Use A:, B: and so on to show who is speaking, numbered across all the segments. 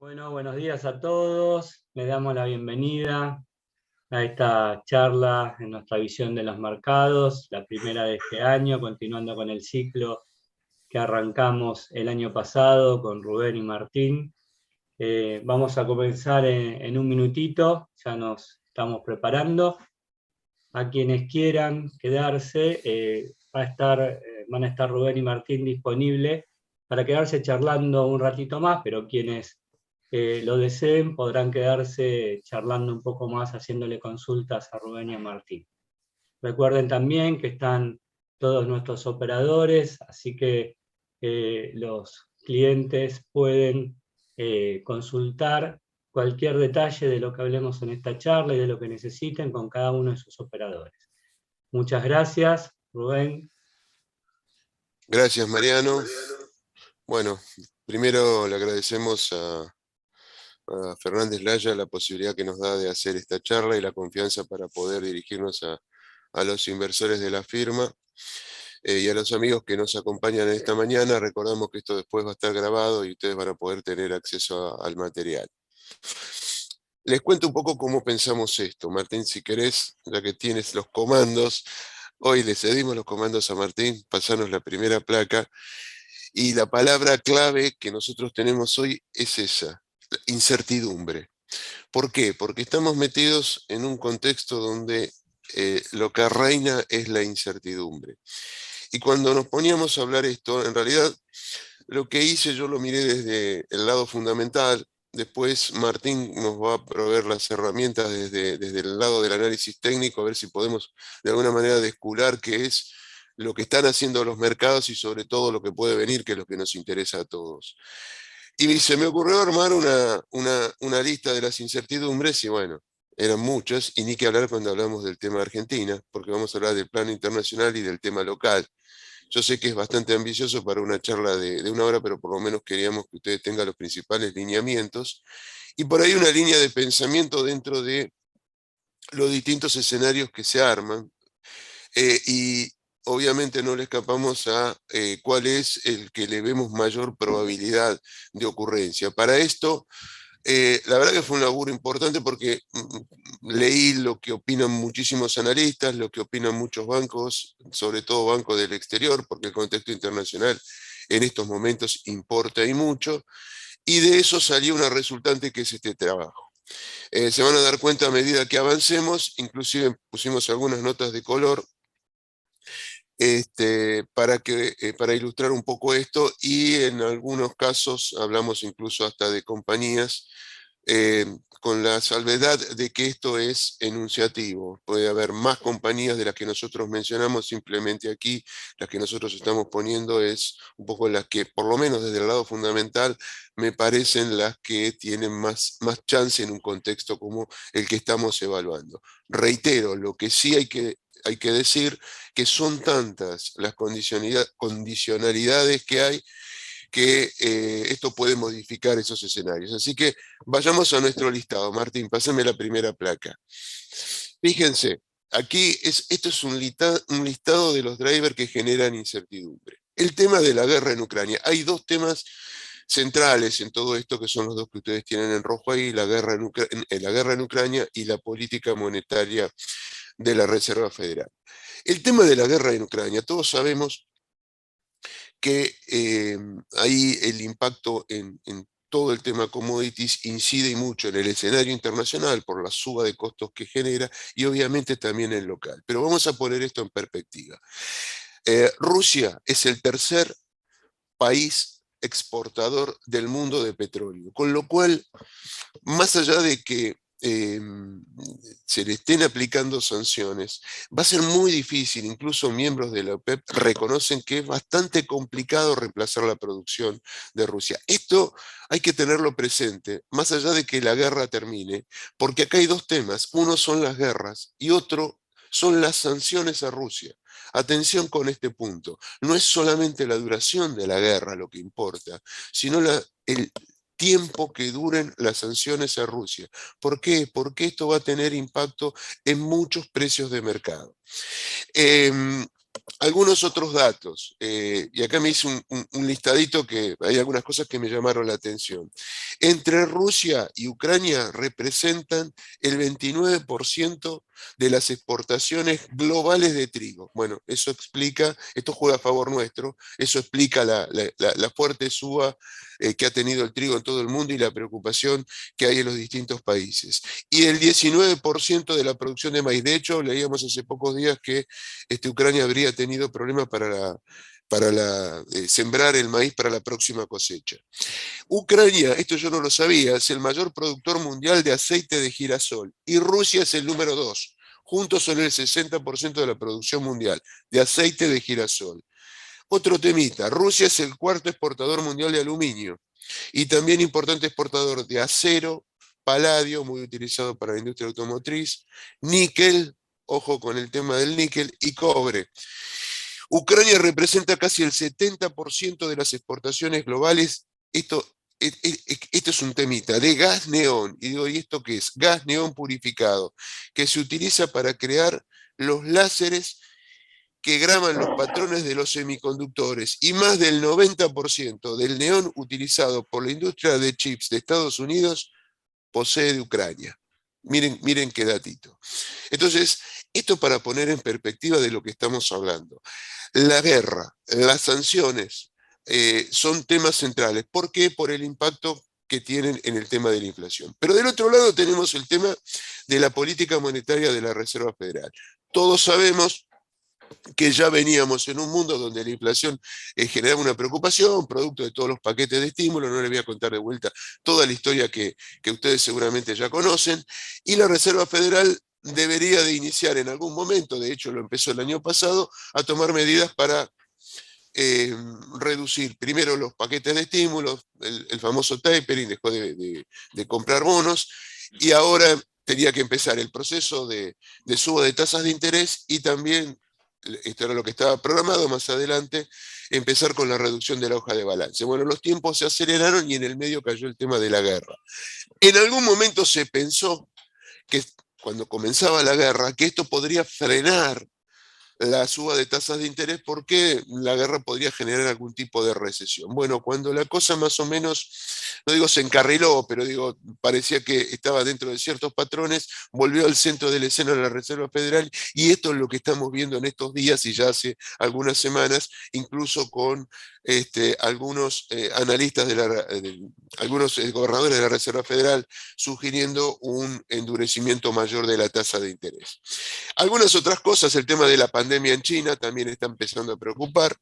A: Bueno, buenos días a todos. Les damos la bienvenida a esta charla en nuestra visión de los mercados, la primera de este año, continuando con el ciclo que arrancamos el año pasado con Rubén y Martín. Vamos a comenzar en un minutito, ya nos estamos preparando. A quienes quieran quedarse, van a estar Rubén y Martín disponibles para quedarse charlando un ratito más, pero quienes lo deseen podrán quedarse charlando un poco más, haciéndole consultas a Rubén y a Martín. Recuerden también que están todos nuestros operadores, así que los clientes pueden consultar cualquier detalle de lo que hablemos en esta charla y de lo que necesiten con cada uno de sus operadores. Muchas gracias, Rubén.
B: Gracias, Mariano. Bueno, primero le agradecemos a Fernández Laya la posibilidad que nos da de hacer esta charla y la confianza para poder dirigirnos a los inversores de la firma y a los amigos que nos acompañan esta mañana. Recordamos que esto después va a estar grabado y ustedes van a poder tener acceso al material. Les cuento un poco cómo pensamos esto. Martín, si querés, ya que tienes los comandos, hoy le cedimos los comandos a Martín, pasanos la primera placa. Y la palabra clave que nosotros tenemos hoy es esa, incertidumbre. ¿Por qué? Porque estamos metidos en un contexto donde lo que reina es la incertidumbre. Y cuando nos poníamos a hablar esto, en realidad lo que hice yo lo miré desde el lado fundamental. Después Martín nos va a proveer las herramientas desde el lado del análisis técnico, a ver si podemos de alguna manera descubrir qué es lo que están haciendo los mercados y sobre todo lo que puede venir, que es lo que nos interesa a todos. Y se me ocurrió armar una lista de las incertidumbres y bueno, eran muchas, y ni que hablar cuando hablamos del tema de Argentina, porque vamos a hablar del plano internacional y del tema local. Yo sé que es bastante ambicioso para una charla de una hora, pero por lo menos queríamos que ustedes tengan los principales lineamientos y por ahí una línea de pensamiento dentro de los distintos escenarios que se arman. Y obviamente no le escapamos a cuál es el que le vemos mayor probabilidad de ocurrencia. Para esto, la verdad que fue un laburo importante porque leí lo que opinan muchísimos analistas, lo que opinan muchos bancos, sobre todo bancos del exterior, porque el contexto internacional en estos momentos importa y mucho, y de eso salió una resultante que es este trabajo. Se van a dar cuenta a medida que avancemos, inclusive pusimos algunas notas de color para ilustrar un poco esto, y en algunos casos hablamos incluso hasta de compañías, con la salvedad de que esto es enunciativo. Puede haber más compañías de las que nosotros mencionamos, simplemente aquí las que nosotros estamos poniendo es un poco las que, por lo menos desde el lado fundamental, me parecen las que tienen más chance en un contexto como el que estamos evaluando. Reitero, lo que sí hay que decir que son tantas las condicionalidades que hay que esto puede modificar esos escenarios. Así que vayamos a nuestro listado. Martín, pásame la primera placa. Fíjense, aquí esto es un listado de los drivers que generan incertidumbre. El tema de la guerra en Ucrania. Hay dos temas centrales en todo esto, que son los dos que ustedes tienen en rojo ahí, la guerra en Ucrania y la política monetaria de la Reserva Federal. El tema de la guerra en Ucrania, todos sabemos que ahí el impacto en todo el tema commodities incide y mucho en el escenario internacional por la suba de costos que genera y obviamente también en local. Pero vamos a poner esto en perspectiva. Rusia es el tercer país exportador del mundo de petróleo, con lo cual, más allá de que se le estén aplicando sanciones, va a ser muy difícil. Incluso miembros de la OPEP reconocen que es bastante complicado reemplazar la producción de Rusia. Esto hay que tenerlo presente, más allá de que la guerra termine, porque acá hay dos temas. Uno son las guerras y otro son las sanciones a Rusia. Atención con este punto. No es solamente la duración de la guerra lo que importa, sino el tiempo que duren las sanciones a Rusia. ¿Por qué? Porque esto va a tener impacto en muchos precios de mercado. Algunos otros datos, y acá me hice un listadito que hay algunas cosas que me llamaron la atención. Entre Rusia y Ucrania representan el 29% de las exportaciones globales de trigo. Bueno, eso explica, esto juega a favor nuestro, eso explica la fuerte suba que ha tenido el trigo en todo el mundo y la preocupación que hay en los distintos países. Y el 19% de la producción de maíz. De hecho, leíamos hace pocos días que Ucrania habría tenido problemas para sembrar el maíz para la próxima cosecha. Ucrania, esto yo no lo sabía, es el mayor productor mundial de aceite de girasol y Rusia es el número 2. Juntos son el 60% de la producción mundial de aceite de girasol. Otro temita, Rusia es el cuarto exportador mundial de aluminio y también importante exportador de acero, paladio, muy utilizado para la industria automotriz, níquel, ojo con el tema del níquel, y cobre. Ucrania representa casi el 70% de las exportaciones globales. Esto es un temita de gas neón. Y digo, ¿y esto qué es? Gas neón purificado, que se utiliza para crear los láseres que graban los patrones de los semiconductores. Y más del 90% del neón utilizado por la industria de chips de Estados Unidos posee de Ucrania. Miren qué datito. Entonces, esto para poner en perspectiva de lo que estamos hablando. La guerra, las sanciones son temas centrales. ¿Por qué? Por el impacto que tienen en el tema de la inflación. Pero del otro lado tenemos el tema de la política monetaria de la Reserva Federal. Todos sabemos que ya veníamos en un mundo donde la inflación generaba una preocupación, producto de todos los paquetes de estímulo. No les voy a contar de vuelta toda la historia que ustedes seguramente ya conocen, y la Reserva Federal debería de iniciar en algún momento, de hecho lo empezó el año pasado, a tomar medidas para reducir primero los paquetes de estímulos, el famoso tapering, dejó de comprar bonos, y ahora tenía que empezar el proceso de suba de tasas de interés y también, esto era lo que estaba programado más adelante, empezar con la reducción de la hoja de balance. Bueno, los tiempos se aceleraron y en el medio cayó el tema de la guerra. En algún momento se pensó que cuando comenzaba la guerra, que esto podría frenar la suba de tasas de interés porque la guerra podría generar algún tipo de recesión. Bueno, cuando la cosa más o menos, no digo se encarriló, pero digo, parecía que estaba dentro de ciertos patrones, volvió al centro de la escena de la Reserva Federal, y esto es lo que estamos viendo en estos días y ya hace algunas semanas, incluso con algunos analistas, algunos gobernadores de la Reserva Federal sugiriendo un endurecimiento mayor de la tasa de interés. Algunas otras cosas, el tema de la pandemia en China también está empezando a preocupar.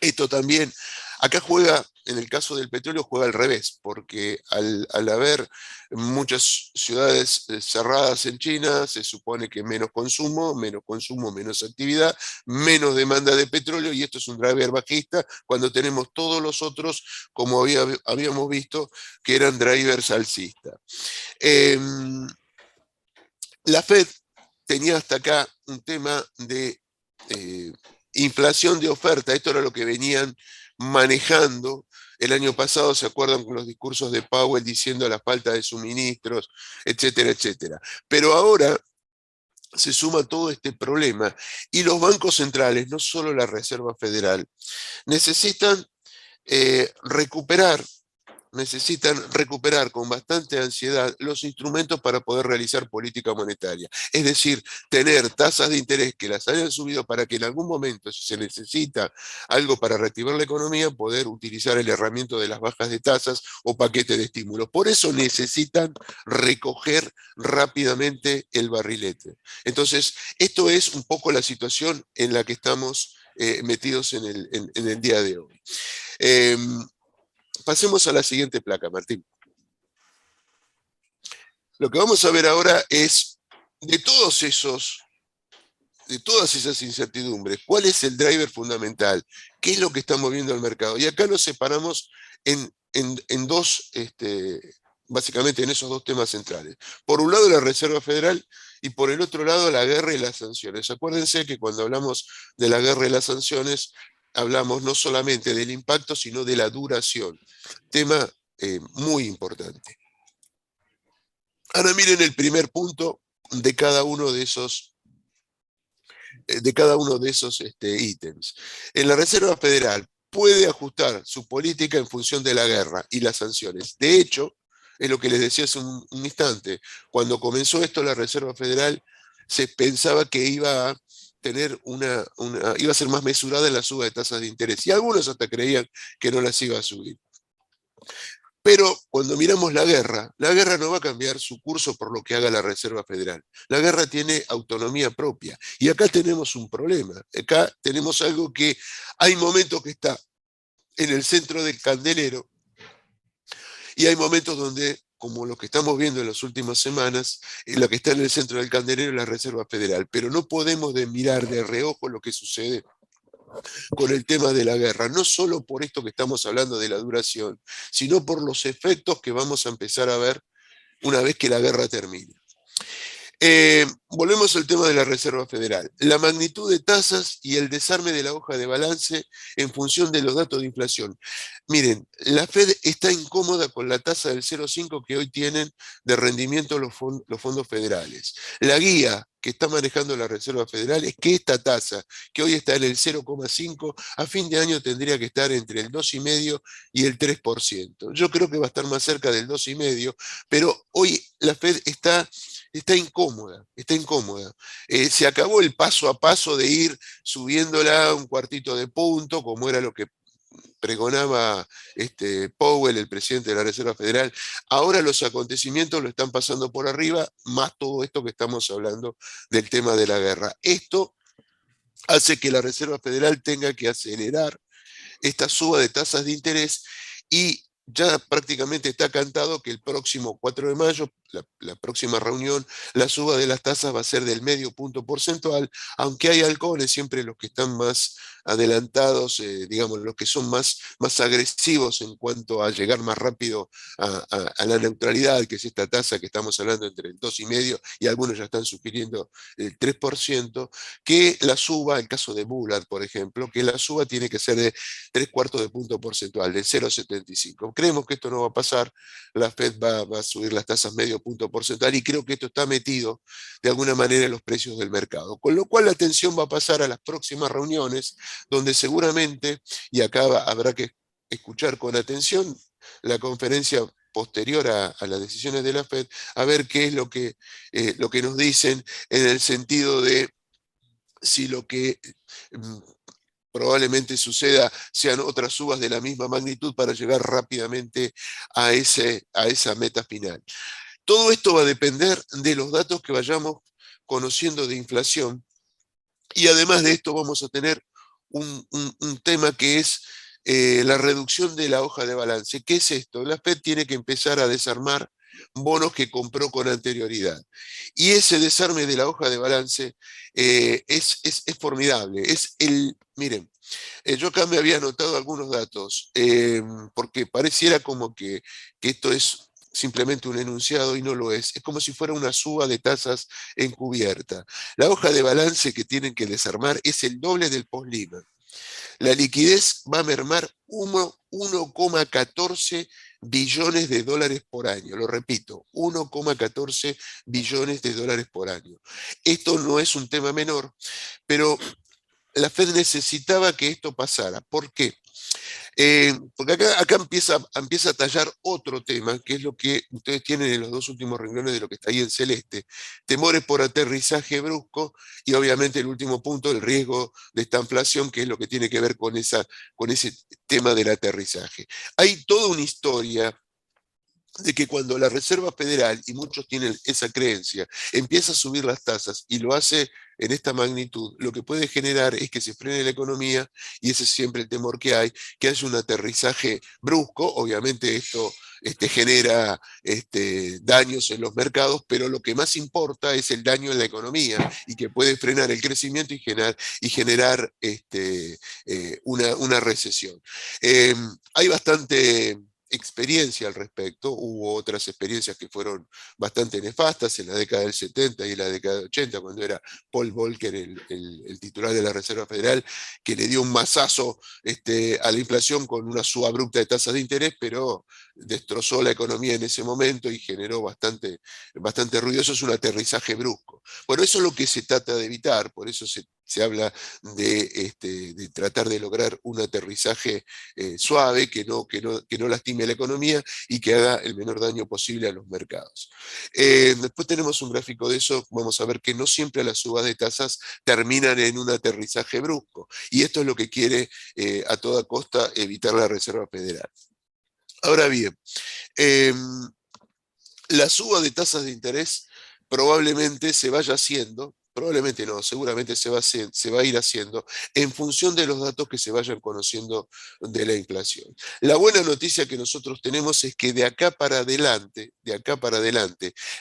B: Esto también, acá juega, en el caso del petróleo, juega al revés, porque al haber muchas ciudades cerradas en China, se supone que menos consumo, menos actividad, menos demanda de petróleo, y esto es un driver bajista, cuando tenemos todos los otros, como habíamos visto, que eran drivers alcistas. La Fed tenía hasta acá un tema de inflación de oferta. Esto era lo que venían manejando el año pasado. ¿Se acuerdan con los discursos de Powell diciendo la falta de suministros, etcétera, etcétera? Pero ahora se suma todo este problema y los bancos centrales, no solo la Reserva Federal, necesitan recuperar con bastante ansiedad los instrumentos para poder realizar política monetaria. Es decir, tener tasas de interés que las hayan subido para que en algún momento, si se necesita algo para reactivar la economía, poder utilizar el herramienta de las bajas de tasas o paquete de estímulos. Por eso necesitan recoger rápidamente el barrilete. Entonces, esto es un poco la situación en la que estamos metidos en el día de hoy. Pasemos a la siguiente placa, Martín. Lo que vamos a ver ahora es, de todas esas incertidumbres, ¿cuál es el driver fundamental? ¿Qué es lo que está moviendo el mercado? Y acá lo separamos en dos, básicamente en esos dos temas centrales. Por un lado la Reserva Federal y por el otro lado la guerra y las sanciones. Acuérdense que cuando hablamos de la guerra y las sanciones, hablamos no solamente del impacto, sino de la duración. Tema muy importante. Ahora miren el primer punto de cada uno de esos de cada uno de esos ítems. En la Reserva Federal puede ajustar su política en función de la guerra y las sanciones. De hecho, es lo que les decía hace un instante, cuando comenzó esto la Reserva Federal se pensaba que iba a tener iba a ser más mesurada en la suba de tasas de interés, y algunos hasta creían que no las iba a subir. Pero cuando miramos la guerra no va a cambiar su curso por lo que haga la Reserva Federal. La guerra tiene autonomía propia. Y acá tenemos un problema. Acá tenemos algo que hay momentos que está en el centro del candelero y hay momentos donde, como lo que estamos viendo en las últimas semanas, lo que está en el centro del candelero es la Reserva Federal. Pero no podemos mirar de reojo lo que sucede con el tema de la guerra, no solo por esto que estamos hablando de la duración, sino por los efectos que vamos a empezar a ver una vez que la guerra termine. Volvemos al tema de la Reserva Federal. La magnitud de tasas y el desarme de la hoja de balance en función de los datos de inflación. Miren, la Fed está incómoda con la tasa del 0,5 que hoy tienen de rendimiento los fondos federales. La guía que está manejando la Reserva Federal es que esta tasa, que hoy está en el 0,5, a fin de año tendría que estar entre el 2,5 y el 3%. Yo creo que va a estar más cerca del 2,5, pero hoy la Fed está incómoda, está incómoda. Se acabó el paso a paso de ir subiéndola un cuartito de punto, como era lo que pregonaba Powell, el presidente de la Reserva Federal. Ahora los acontecimientos lo están pasando por arriba, más todo esto que estamos hablando del tema de la guerra. Esto hace que la Reserva Federal tenga que acelerar esta suba de tasas de interés y ya prácticamente está cantado que el próximo 4 de mayo, la próxima reunión, la suba de las tasas va a ser del medio punto porcentual, aunque hay halcones, siempre los que están más adelantados, digamos, los que son más agresivos en cuanto a llegar más rápido a la neutralidad, que es esta tasa que estamos hablando entre el 2,5 y algunos ya están sugiriendo el 3%, que la suba, el caso de Bullard, por ejemplo, que la suba tiene que ser de 3/4 de punto porcentual, de 0,75. Creemos que esto no va a pasar, la Fed va a subir las tasas medio punto porcentual y creo que esto está metido de alguna manera en los precios del mercado. Con lo cual la atención va a pasar a las próximas reuniones, donde seguramente, y acá habrá que escuchar con atención la conferencia posterior a las decisiones de la Fed, a ver qué es lo que nos dicen en el sentido de si lo que probablemente suceda sean otras subas de la misma magnitud para llegar rápidamente a esa meta final. Todo esto va a depender de los datos que vayamos conociendo de inflación, y además de esto vamos a tener un tema que es la reducción de la hoja de balance. ¿Qué es esto? La Fed tiene que empezar a desarmar bonos que compró con anterioridad. Y ese desarme de la hoja de balance es formidable. Miren, yo acá me había anotado algunos datos, porque pareciera como que esto es simplemente un enunciado y no lo es. Es como si fuera una suba de tasas encubierta. La hoja de balance que tienen que desarmar es el doble del post-Lehman. La liquidez va a mermar 1,14 billones de dólares por año. Lo repito, 1,14 billones de dólares por año. Esto no es un tema menor, pero la Fed necesitaba que esto pasara. ¿Por qué? Porque acá empieza a tallar otro tema, que es lo que ustedes tienen en los dos últimos renglones de lo que está ahí en celeste. Temores por aterrizaje brusco y obviamente el último punto, el riesgo de esta inflación, que es lo que tiene que ver con ese tema del aterrizaje. Hay toda una historia de que cuando la Reserva Federal, y muchos tienen esa creencia, empieza a subir las tasas y lo hace en esta magnitud, lo que puede generar es que se frene la economía, y ese es siempre el temor que hay, que haya un aterrizaje brusco. Obviamente esto genera daños en los mercados, pero lo que más importa es el daño en la economía, y que puede frenar el crecimiento y generar una recesión. Hay bastante experiencia al respecto. Hubo otras experiencias que fueron bastante nefastas en la década del 70 y en la década del 80, cuando era Paul Volcker el titular de la Reserva Federal, que le dio un mazazo a la inflación con una suba abrupta de tasas de interés, pero destrozó la economía en ese momento y generó bastante ruido. Eso es un aterrizaje brusco. Bueno, eso es lo que se trata de evitar, por eso se Se habla de tratar de lograr un aterrizaje suave, que no lastime la economía y que haga el menor daño posible a los mercados. Después tenemos un gráfico de eso, vamos a ver que no siempre las subas de tasas terminan en un aterrizaje brusco, y esto es lo que quiere a toda costa evitar la Reserva Federal. Ahora bien, eh, la suba de tasas de interés probablemente se vaya haciendo, probablemente no, seguramente se va a ir haciendo en función de los datos que se vayan conociendo de la inflación. La buena noticia que nosotros tenemos es que de acá para adelante,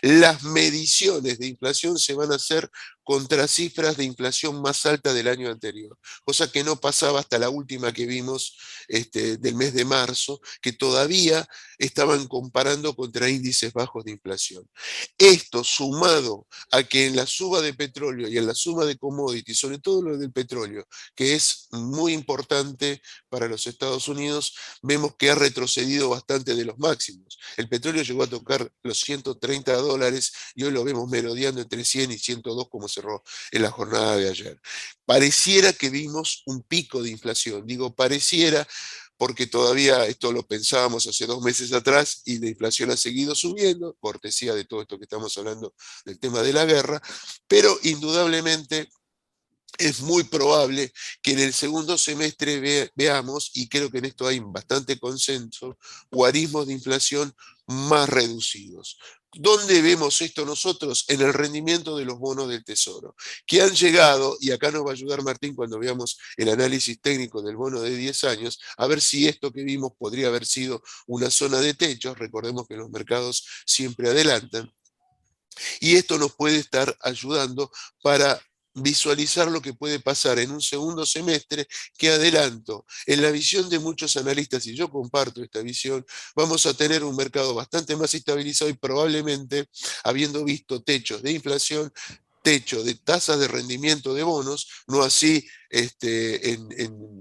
B: las mediciones de inflación se van a hacer contra cifras de inflación más alta del año anterior, cosa que no pasaba hasta la última que vimos del mes de marzo, que todavía estaban comparando contra índices bajos de inflación. Esto sumado a que en la suba de petróleo y en la suma de commodities, sobre todo lo del petróleo, que es muy importante para los Estados Unidos, vemos que ha retrocedido bastante de los máximos. El petróleo llegó a tocar los $130 y hoy lo vemos merodeando entre 100 y 102 como cerró en la jornada de ayer. Pareciera que vimos un pico de inflación, digo pareciera porque todavía esto lo pensábamos hace 2 meses atrás y la inflación ha seguido subiendo, cortesía de todo esto que estamos hablando del tema de la guerra, pero indudablemente es muy probable que en el segundo semestre veamos, y creo que en esto hay bastante consenso, guarismos de inflación más reducidos. ¿Dónde vemos esto nosotros? En el rendimiento de los bonos del Tesoro, que han llegado, y acá nos va a ayudar Martín cuando veamos el análisis técnico del bono de 10 años, a ver si esto que vimos podría haber sido una zona de techo. Recordemos que los mercados siempre adelantan. Y esto nos puede estar ayudando para visualizar lo que puede pasar en un segundo semestre, que adelanto, en la visión de muchos analistas, y yo comparto esta visión, vamos a tener un mercado bastante más estabilizado y probablemente, habiendo visto techos de inflación, techo de tasas de rendimiento de bonos, no así en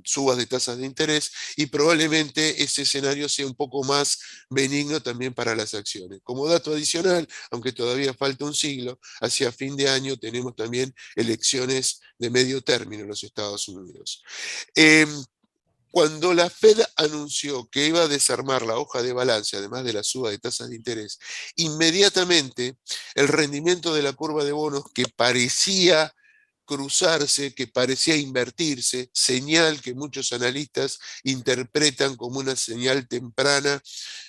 B: subas de tasas de interés, y probablemente ese escenario sea un poco más benigno también para las acciones. Como dato adicional, aunque todavía falta un siglo, hacia fin de año tenemos también elecciones de medio término en los Estados Unidos. Eh, Cuando la Fed anunció que iba a desarmar la hoja de balance, además de la suba de tasas de interés, inmediatamente el rendimiento de la curva de bonos, que parecía cruzarse, que parecía invertirse, señal que muchos analistas interpretan como una señal temprana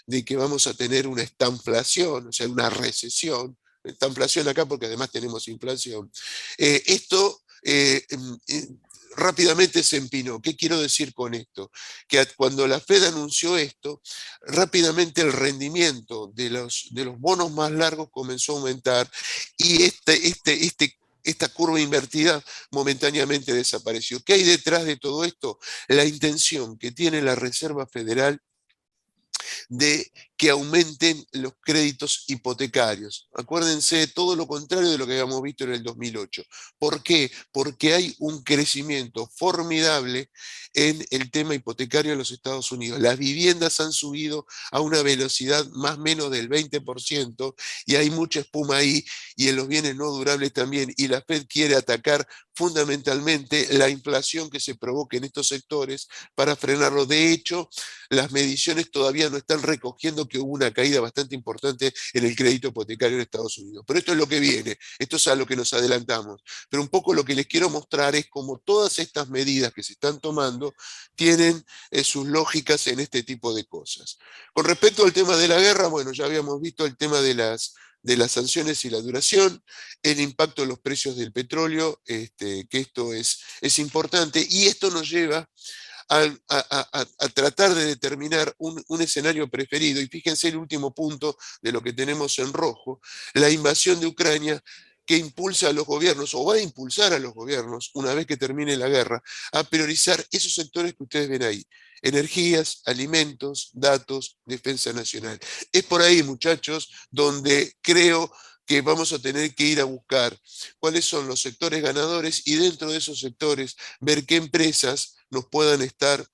B: de que vamos a tener una estanflación, o sea, una recesión. Estanflación acá porque además tenemos inflación. Esto rápidamente se empinó. ¿Qué quiero decir con esto? Que cuando la Fed anunció esto, rápidamente el rendimiento de los bonos más largos comenzó a aumentar, y esta curva invertida momentáneamente desapareció. ¿Qué hay detrás de todo esto? La intención que tiene la Reserva Federal de que aumenten los créditos hipotecarios. Acuérdense, todo lo contrario de lo que habíamos visto en el 2008. ¿Por qué? Porque hay un crecimiento formidable en el tema hipotecario en los Estados Unidos. Las viviendas han subido a una velocidad más o menos del 20%, y hay mucha espuma ahí, y en los bienes no durables también, y la Fed quiere atacar fundamentalmente la inflación que se provoque en estos sectores para frenarlo. De hecho, las mediciones todavía no están recogiendo que hubo una caída bastante importante en el crédito hipotecario en Estados Unidos. Pero esto es lo que viene, esto es a lo que nos adelantamos. Pero un poco lo que les quiero mostrar es cómo todas estas medidas que se están tomando tienen sus lógicas en este tipo de cosas. Con respecto al tema de la guerra, bueno, ya habíamos visto el tema de las sanciones y la duración, el impacto en los precios del petróleo, que esto es importante, y esto nos lleva a tratar de determinar un escenario preferido. Y fíjense el último punto de lo que tenemos en rojo: la invasión de Ucrania, que impulsa a los gobiernos, o va a impulsar a los gobiernos, una vez que termine la guerra, a priorizar esos sectores que ustedes ven ahí: energías, alimentos, datos, defensa nacional. Es por ahí, muchachos, donde creo que vamos a tener que ir a buscar cuáles son los sectores ganadores, y dentro de esos sectores ver qué empresas nos puedan estar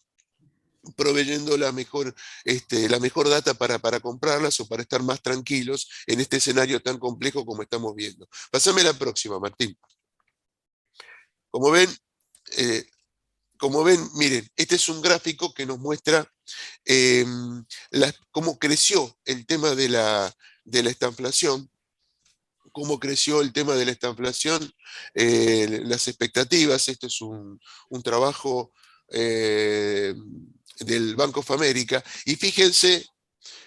B: proveyendo la mejor data para comprarlas, o para estar más tranquilos en este escenario tan complejo como estamos viendo. Pasame la próxima, Martín. Como ven, eh, miren, este es un gráfico que nos muestra cómo creció el tema de la estanflación, cómo creció el tema de la estanflación, las expectativas. Esto es un trabajo del Bank of America, y fíjense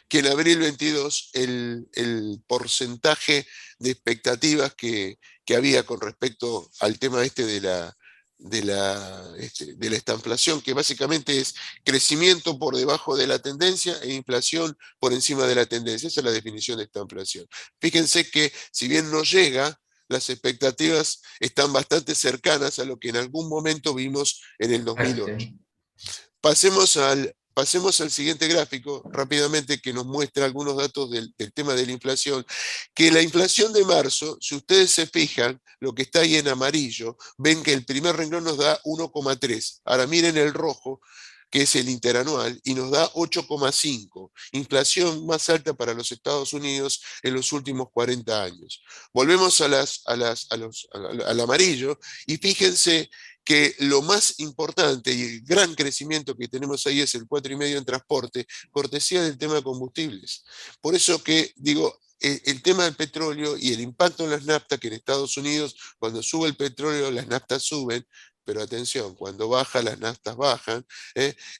B: que en abril 22 el porcentaje de expectativas que había con respecto al tema este de la estanflación, que básicamente es crecimiento por debajo de la tendencia e inflación por encima de la tendencia. Esa es la definición de estanflación. Fíjense que si bien no llega, las expectativas están bastante cercanas a lo que en algún momento vimos en el 2008. Pasemos al siguiente gráfico rápidamente, que nos muestra algunos datos del tema de la inflación. Que la inflación de marzo, si ustedes se fijan, lo que está ahí en amarillo, ven que el primer renglón nos da 1,3. Ahora miren el rojo, que es el interanual, y nos da 8,5. Inflación más alta para los Estados Unidos en los últimos 40 años. Volvemos al amarillo, y fíjense que lo más importante y el gran crecimiento que tenemos ahí es el 4,5 en transporte, cortesía del tema de combustibles. Por eso que digo, el tema del petróleo y el impacto en las naftas, que en Estados Unidos cuando sube el petróleo las naftas suben, pero atención, cuando baja las naftas bajan,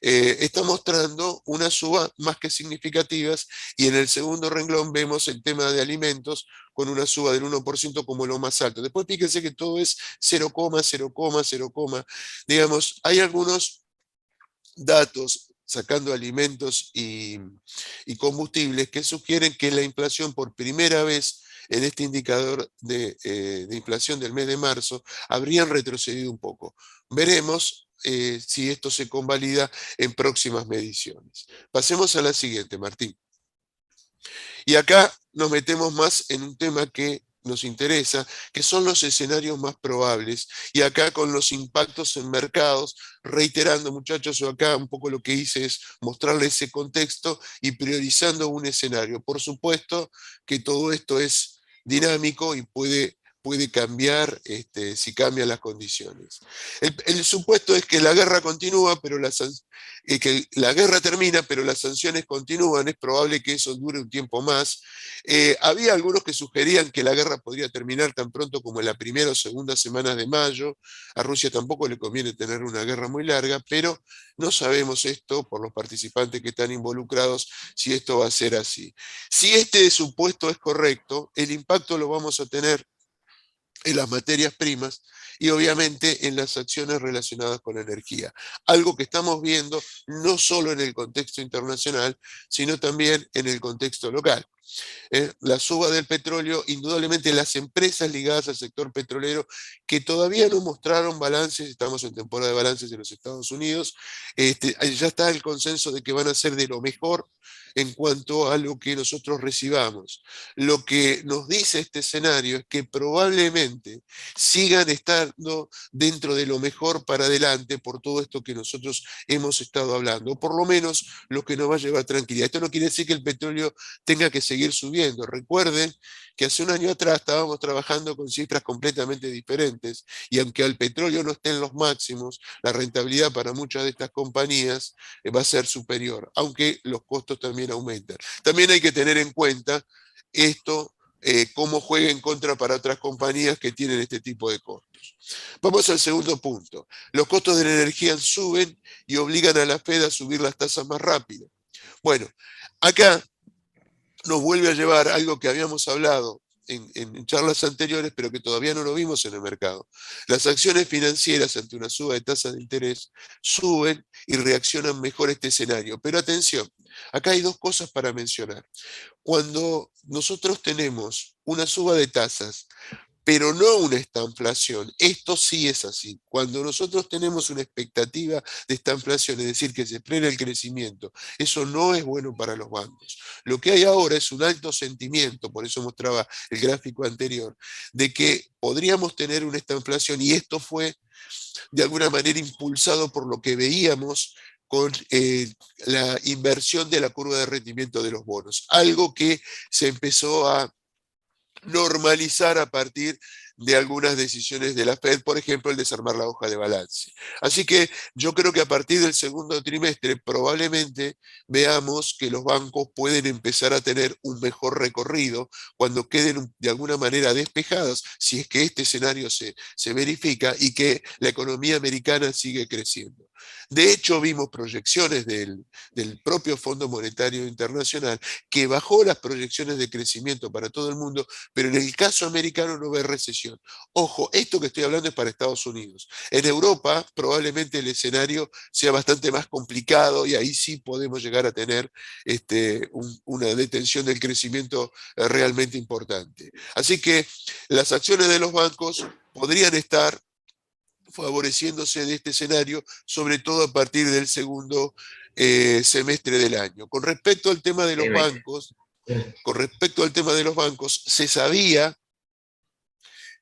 B: está mostrando una suba más que significativas, y en el segundo renglón vemos el tema de alimentos con una suba del 1% como lo más alto. Después fíjense que todo es 0, 0, 0, digamos, hay algunos datos sacando alimentos y combustibles que sugieren que la inflación por primera vez en este indicador de inflación del mes de marzo habrían retrocedido un poco. Veremos si esto se convalida en próximas mediciones. Pasemos a la siguiente, Martín. Y acá nos metemos más en un tema que nos interesa, que son los escenarios más probables, y acá con los impactos en mercados, reiterando, muchachos, yo acá un poco lo que hice es mostrarles ese contexto y priorizando un escenario. Por supuesto que todo esto es dinámico y puede cambiar si cambian las condiciones. El supuesto es que la guerra continúa, pero que la guerra termina, pero las sanciones continúan. Es probable que eso dure un tiempo más. Había algunos que sugerían que la guerra podría terminar tan pronto como en la primera o segunda semana de mayo. A Rusia tampoco le conviene tener una guerra muy larga, pero no sabemos esto por los participantes que están involucrados, si esto va a ser así. Si este supuesto es correcto, el impacto lo vamos a tener en las materias primas y obviamente en las acciones relacionadas con la energía. Algo que estamos viendo no solo en el contexto internacional, sino también en el contexto local. La suba del petróleo, indudablemente las empresas ligadas al sector petrolero que todavía no mostraron balances, estamos en temporada de balances en los Estados Unidos, ya está el consenso de que van a ser de lo mejor en cuanto a lo que nosotros recibamos. Lo que nos dice este escenario es que probablemente sigan estando dentro de lo mejor para adelante por todo esto que nosotros hemos estado hablando, o por lo menos lo que nos va a llevar tranquilidad. Esto no quiere decir que el petróleo tenga que seguir subiendo. Recuerden que hace un año atrás estábamos trabajando con cifras completamente diferentes, y aunque el petróleo no esté en los máximos, la rentabilidad para muchas de estas compañías va a ser superior, aunque los costos también aumentan. También hay que tener en cuenta esto, cómo juega en contra para otras compañías que tienen este tipo de costos. Vamos al segundo punto. Los costos de la energía suben y obligan a la Fed a subir las tasas más rápido. Bueno, acá nos vuelve a llevar algo que habíamos hablado en charlas anteriores, pero que todavía no lo vimos en el mercado. Las acciones financieras ante una suba de tasas de interés suben y reaccionan mejor a este escenario. Pero atención, acá hay dos cosas para mencionar. Cuando nosotros tenemos una suba de tasas, pero no una estanflación. Esto sí es así. Cuando nosotros tenemos una expectativa de estanflación, es decir, que se frena el crecimiento, eso no es bueno para los bancos. Lo que hay ahora es un alto sentimiento, por eso mostraba el gráfico anterior, de que podríamos tener una estanflación, y esto fue de alguna manera impulsado por lo que veíamos con la inversión de la curva de rendimiento de los bonos, algo que se empezó a normalizar a partir de algunas decisiones de la Fed, por ejemplo, el desarmar la hoja de balance. Así que yo creo que a partir del segundo trimestre probablemente veamos que los bancos pueden empezar a tener un mejor recorrido cuando queden de alguna manera despejados, si es que este escenario se verifica y que la economía americana sigue creciendo. De hecho, vimos proyecciones del propio Fondo Monetario Internacional que bajó las proyecciones de crecimiento para todo el mundo, pero en el caso americano no ve recesión. Ojo, esto que estoy hablando es para Estados Unidos. En Europa probablemente el escenario sea bastante más complicado y ahí sí podemos llegar a tener una detención del crecimiento realmente importante. Así que las acciones de los bancos podrían estar favoreciéndose de este escenario, sobre todo a partir del segundo semestre del año. Con respecto al tema de los bancos, se sabía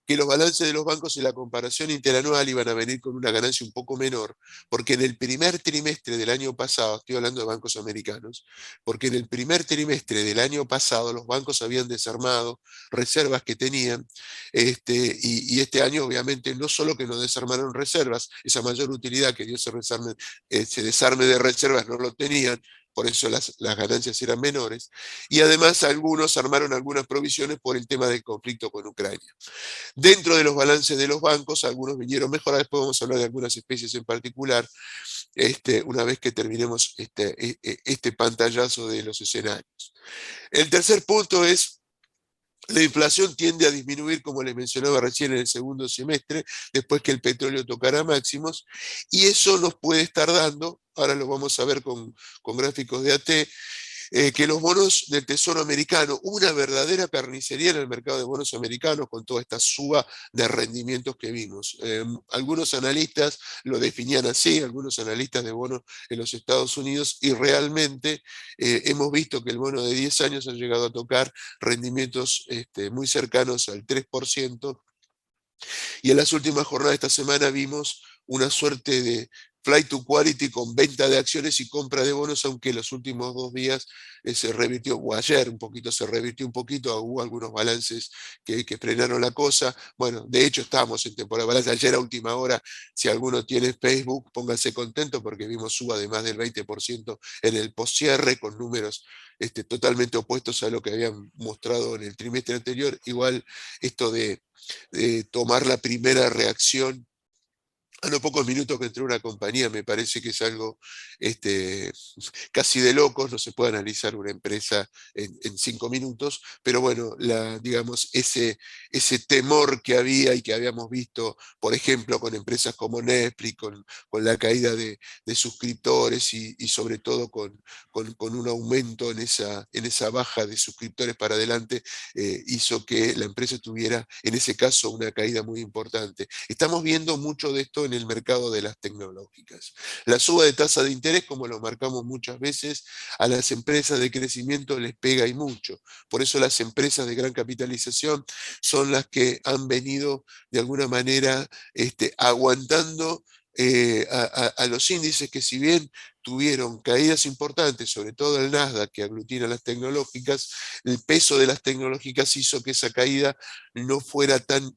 B: que los balances de los bancos en la comparación interanual iban a venir con una ganancia un poco menor, porque en el primer trimestre del año pasado, estoy hablando de bancos americanos, porque en el primer trimestre del año pasado los bancos habían desarmado reservas que tenían, y este año obviamente no solo que no desarmaron reservas, esa mayor utilidad que dio ese desarme de reservas no lo tenían, por eso las ganancias eran menores, y además algunos armaron algunas provisiones por el tema del conflicto con Ucrania. Dentro de los balances de los bancos, algunos vinieron mejorar, después vamos a hablar de algunas especies en particular, una vez que terminemos este pantallazo de los escenarios. El tercer punto es: la inflación tiende a disminuir, como les mencionaba recién, en el segundo semestre, después que el petróleo tocará máximos, y eso nos puede estar dando, ahora lo vamos a ver con gráficos de AT, que los bonos del Tesoro americano, una verdadera carnicería en el mercado de bonos americanos con toda esta suba de rendimientos que vimos. Algunos analistas lo definían así, algunos analistas de bonos en los Estados Unidos, y realmente hemos visto que el bono de 10 años ha llegado a tocar rendimientos muy cercanos al 3%, y en las últimas jornadas de esta semana vimos una suerte de flight to quality con venta de acciones y compra de bonos, aunque los últimos 2 días se revirtió, o ayer un poquito se revirtió un poquito, hubo algunos balances que frenaron la cosa. Bueno, de hecho estábamos en temporada de balance. Ayer a última hora, si alguno tiene Facebook, pónganse contento porque vimos suba de más del 20% en el postcierre, con números totalmente opuestos a lo que habían mostrado en el trimestre anterior. Igual esto de tomar la primera reacción a los pocos minutos que entró una compañía, me parece que es algo casi de locos. No se puede analizar una empresa en 5 minutos, pero bueno, digamos, ese temor que había y que habíamos visto, por ejemplo, con empresas como Netflix, con la caída de suscriptores y sobre todo con un aumento en esa baja de suscriptores para adelante, hizo que la empresa tuviera, en ese caso, una caída muy importante. Estamos viendo mucho de esto en el mercado de las tecnológicas. La suba de tasa de interés, como lo marcamos muchas veces, a las empresas de crecimiento les pega y mucho. Por eso las empresas de gran capitalización son las que han venido de alguna manera aguantando a los índices que, si bien tuvieron caídas importantes, sobre todo el Nasdaq, que aglutina las tecnológicas, el peso de las tecnológicas hizo que esa caída no fuera tan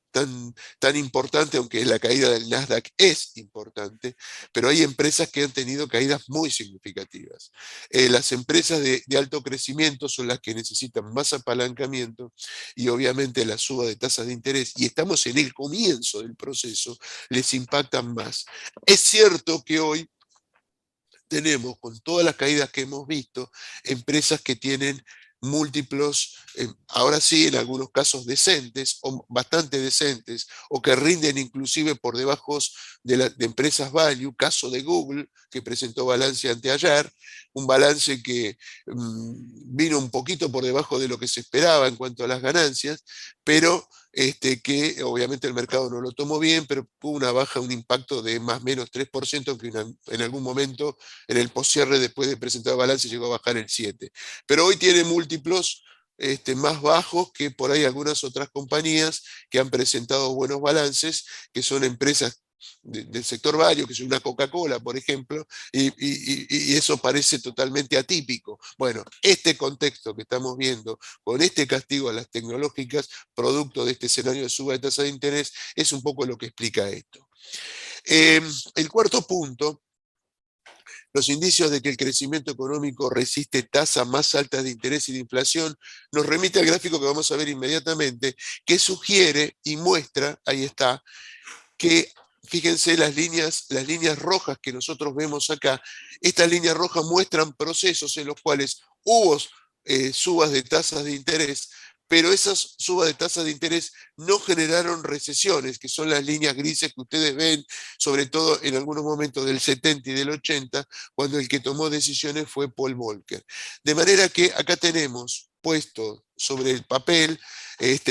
B: importante, aunque la caída del Nasdaq es importante, pero hay empresas que han tenido caídas muy significativas. Las empresas de alto crecimiento son las que necesitan más apalancamiento, y obviamente la suba de tasas de interés, y estamos en el comienzo del proceso, les impactan más. Es cierto que hoy tenemos, con todas las caídas que hemos visto, empresas que tienen múltiplos, ahora sí, en algunos casos decentes, o bastante decentes, o que rinden inclusive por debajo de empresas value, caso de Google, que presentó balance anteayer, un balance que vino un poquito por debajo de lo que se esperaba en cuanto a las ganancias, pero que obviamente el mercado no lo tomó bien, pero tuvo una baja, un impacto de más o menos 3%, aunque en algún momento en el postcierre, después de presentar balance, llegó a bajar el 7%. Pero hoy tiene múltiplos más bajos que por ahí algunas otras compañías que han presentado buenos balances, que son empresas del sector varios, que es una Coca-Cola, por ejemplo, y eso parece totalmente atípico. Bueno, este contexto que estamos viendo, con este castigo a las tecnológicas, producto de este escenario de suba de tasa de interés, es un poco lo que explica esto. El cuarto punto, los indicios de que el crecimiento económico resiste tasas más altas de interés y de inflación, nos remite al gráfico que vamos a ver inmediatamente, que sugiere y muestra, ahí está, que fíjense las líneas rojas que nosotros vemos acá. Estas líneas rojas muestran procesos en los cuales hubo subas de tasas de interés, pero esas subas de tasas de interés no generaron recesiones, que son las líneas grises que ustedes ven, sobre todo en algunos momentos del 70 y del 80, cuando el que tomó decisiones fue Paul Volcker. De manera que acá tenemos puesto sobre el papel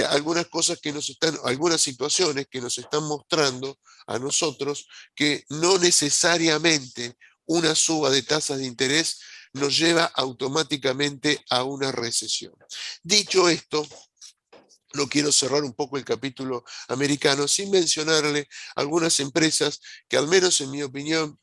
B: algunas cosas que nos están, algunas situaciones que nos están mostrando a nosotros que no necesariamente una suba de tasas de interés nos lleva automáticamente a una recesión. Dicho esto, no quiero cerrar un poco el capítulo americano sin mencionarle algunas empresas que, al menos en mi opinión,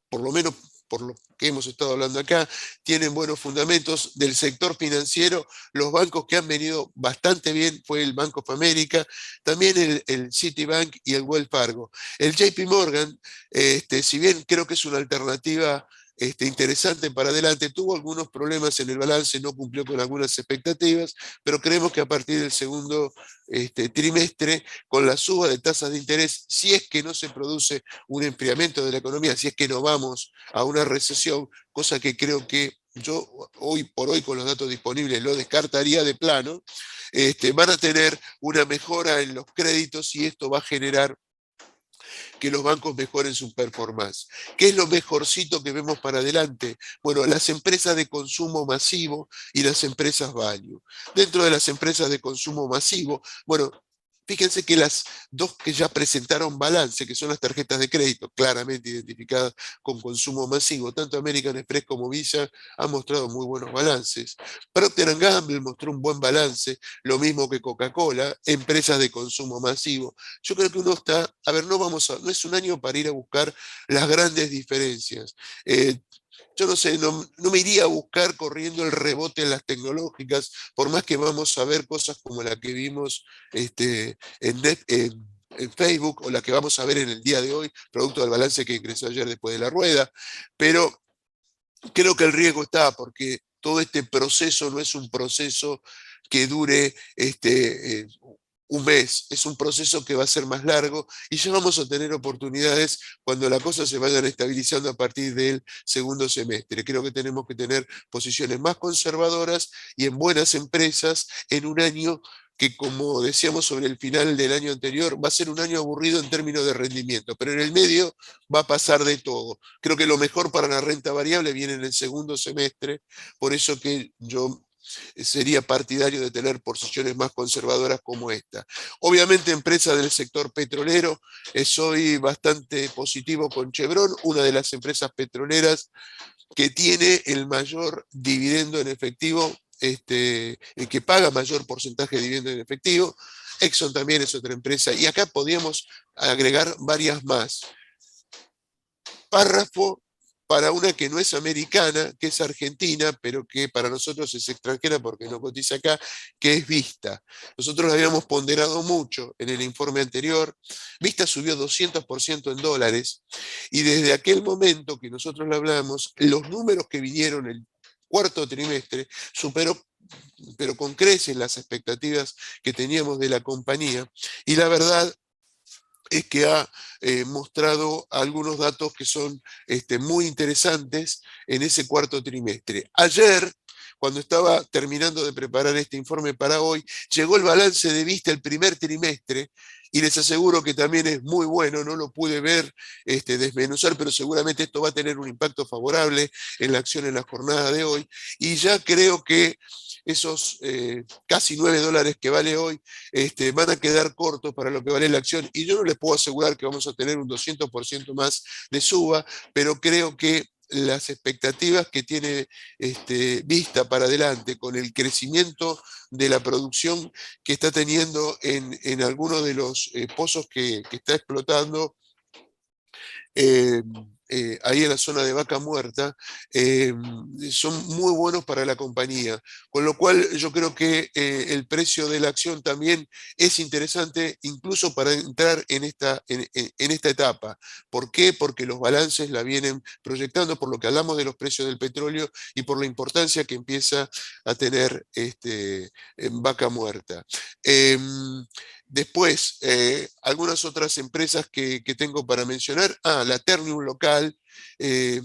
B: por lo menos por lo que hemos estado hablando acá, tienen buenos fundamentos. Del sector financiero, los bancos que han venido bastante bien fue el Bank of America, también el Citibank y el Wells Fargo. El JP Morgan, si bien creo que es una alternativa interesante para adelante, tuvo algunos problemas en el balance, no cumplió con algunas expectativas, pero creemos que a partir del segundo trimestre, con la suba de tasas de interés, si es que no se produce un enfriamiento de la economía, si es que no vamos a una recesión, cosa que creo que yo hoy por hoy con los datos disponibles lo descartaría de plano, van a tener una mejora en los créditos y esto va a generar que los bancos mejoren su performance. ¿Qué es lo mejorcito que vemos para adelante? Bueno, las empresas de consumo masivo y las empresas value. Dentro de las empresas de consumo masivo, bueno, fíjense que las dos que ya presentaron balance, que son las tarjetas de crédito, claramente identificadas con consumo masivo, tanto American Express como Visa han mostrado muy buenos balances. Procter & Gamble mostró un buen balance, lo mismo que Coca-Cola, empresas de consumo masivo. Yo creo que uno está, a ver, no es un año para ir a buscar las grandes diferencias. Yo no sé, no me iría a buscar corriendo el rebote en las tecnológicas, por más que vamos a ver cosas como la que vimos en Facebook o la que vamos a ver en el día de hoy, producto del balance que ingresó ayer después de la rueda, pero creo que el riesgo está porque todo este proceso no es un proceso que dure un mes, es un proceso que va a ser más largo y ya vamos a tener oportunidades cuando las cosas se vayan estabilizando a partir del segundo semestre. Creo que tenemos que tener posiciones más conservadoras y en buenas empresas en un año que, como decíamos sobre el final del año anterior, va a ser un año aburrido en términos de rendimiento, pero en el medio va a pasar de todo. Creo que lo mejor para la renta variable viene en el segundo semestre, por eso que yo sería partidario de tener posiciones más conservadoras como esta. Obviamente, empresas del sector petrolero, soy bastante positivo con Chevron, una de las empresas petroleras que tiene el mayor dividendo en efectivo, el que paga mayor porcentaje de dividendo en efectivo. Exxon también es otra empresa, y acá podríamos agregar varias más. Párrafo para una que no es americana, que es argentina, pero que para nosotros es extranjera porque no cotiza acá, que es Vista. Nosotros la habíamos ponderado mucho en el informe anterior. Vista subió 200% en dólares y desde aquel momento que nosotros la hablamos, los números que vinieron el cuarto trimestre superó, pero con creces, las expectativas que teníamos de la compañía, y la verdad es que ha mostrado algunos datos que son muy interesantes en ese cuarto trimestre. Ayer, cuando estaba terminando de preparar este informe para hoy, llegó el balance de Vista el primer trimestre, y les aseguro que también es muy bueno, no lo pude ver, desmenuzar, pero seguramente esto va a tener un impacto favorable en la acción en la jornada de hoy, y ya creo que esos casi $9 que vale hoy, van a quedar cortos para lo que vale la acción, y yo no les puedo asegurar que vamos a tener un 200% más de suba, pero creo que las expectativas que tiene vista para adelante, con el crecimiento de la producción que está teniendo en algunos de los pozos que está explotando, eh, ahí en la zona de Vaca Muerta, eh, son muy buenos para la compañía. Con lo cual yo creo que el precio de la acción también es interesante, incluso para entrar en esta etapa. ¿Por qué? Porque los balances la vienen proyectando, por lo que hablamos de los precios del petróleo y por la importancia que empieza a tener en Vaca Muerta. Después, algunas otras empresas que tengo para mencionar. La Ternium local, eh,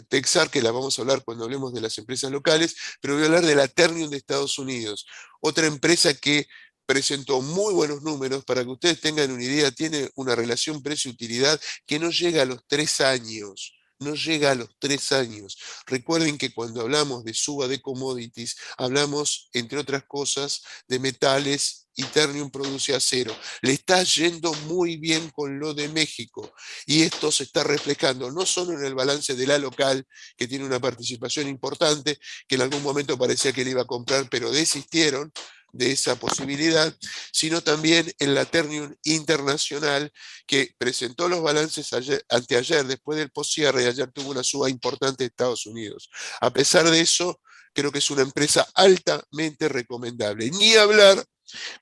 B: Texar, que la vamos a hablar cuando hablemos de las empresas locales, pero voy a hablar de la Ternium de Estados Unidos. Otra empresa que presentó muy buenos números, para que ustedes tengan una idea, tiene una relación precio-utilidad que no llega a los 3 años. No llega a los 3 años. Recuerden que cuando hablamos de suba de commodities, hablamos, entre otras cosas, de metales, y Ternium produce acero. Le está yendo muy bien con lo de México, y esto se está reflejando no solo en el balance de la local, que tiene una participación importante, que en algún momento parecía que le iba a comprar, pero desistieron de esa posibilidad, sino también en la Ternium internacional, que presentó los balances anteayer, después del poscierre, y ayer tuvo una suba importante de Estados Unidos. A pesar de eso, creo que es una empresa altamente recomendable. Ni hablar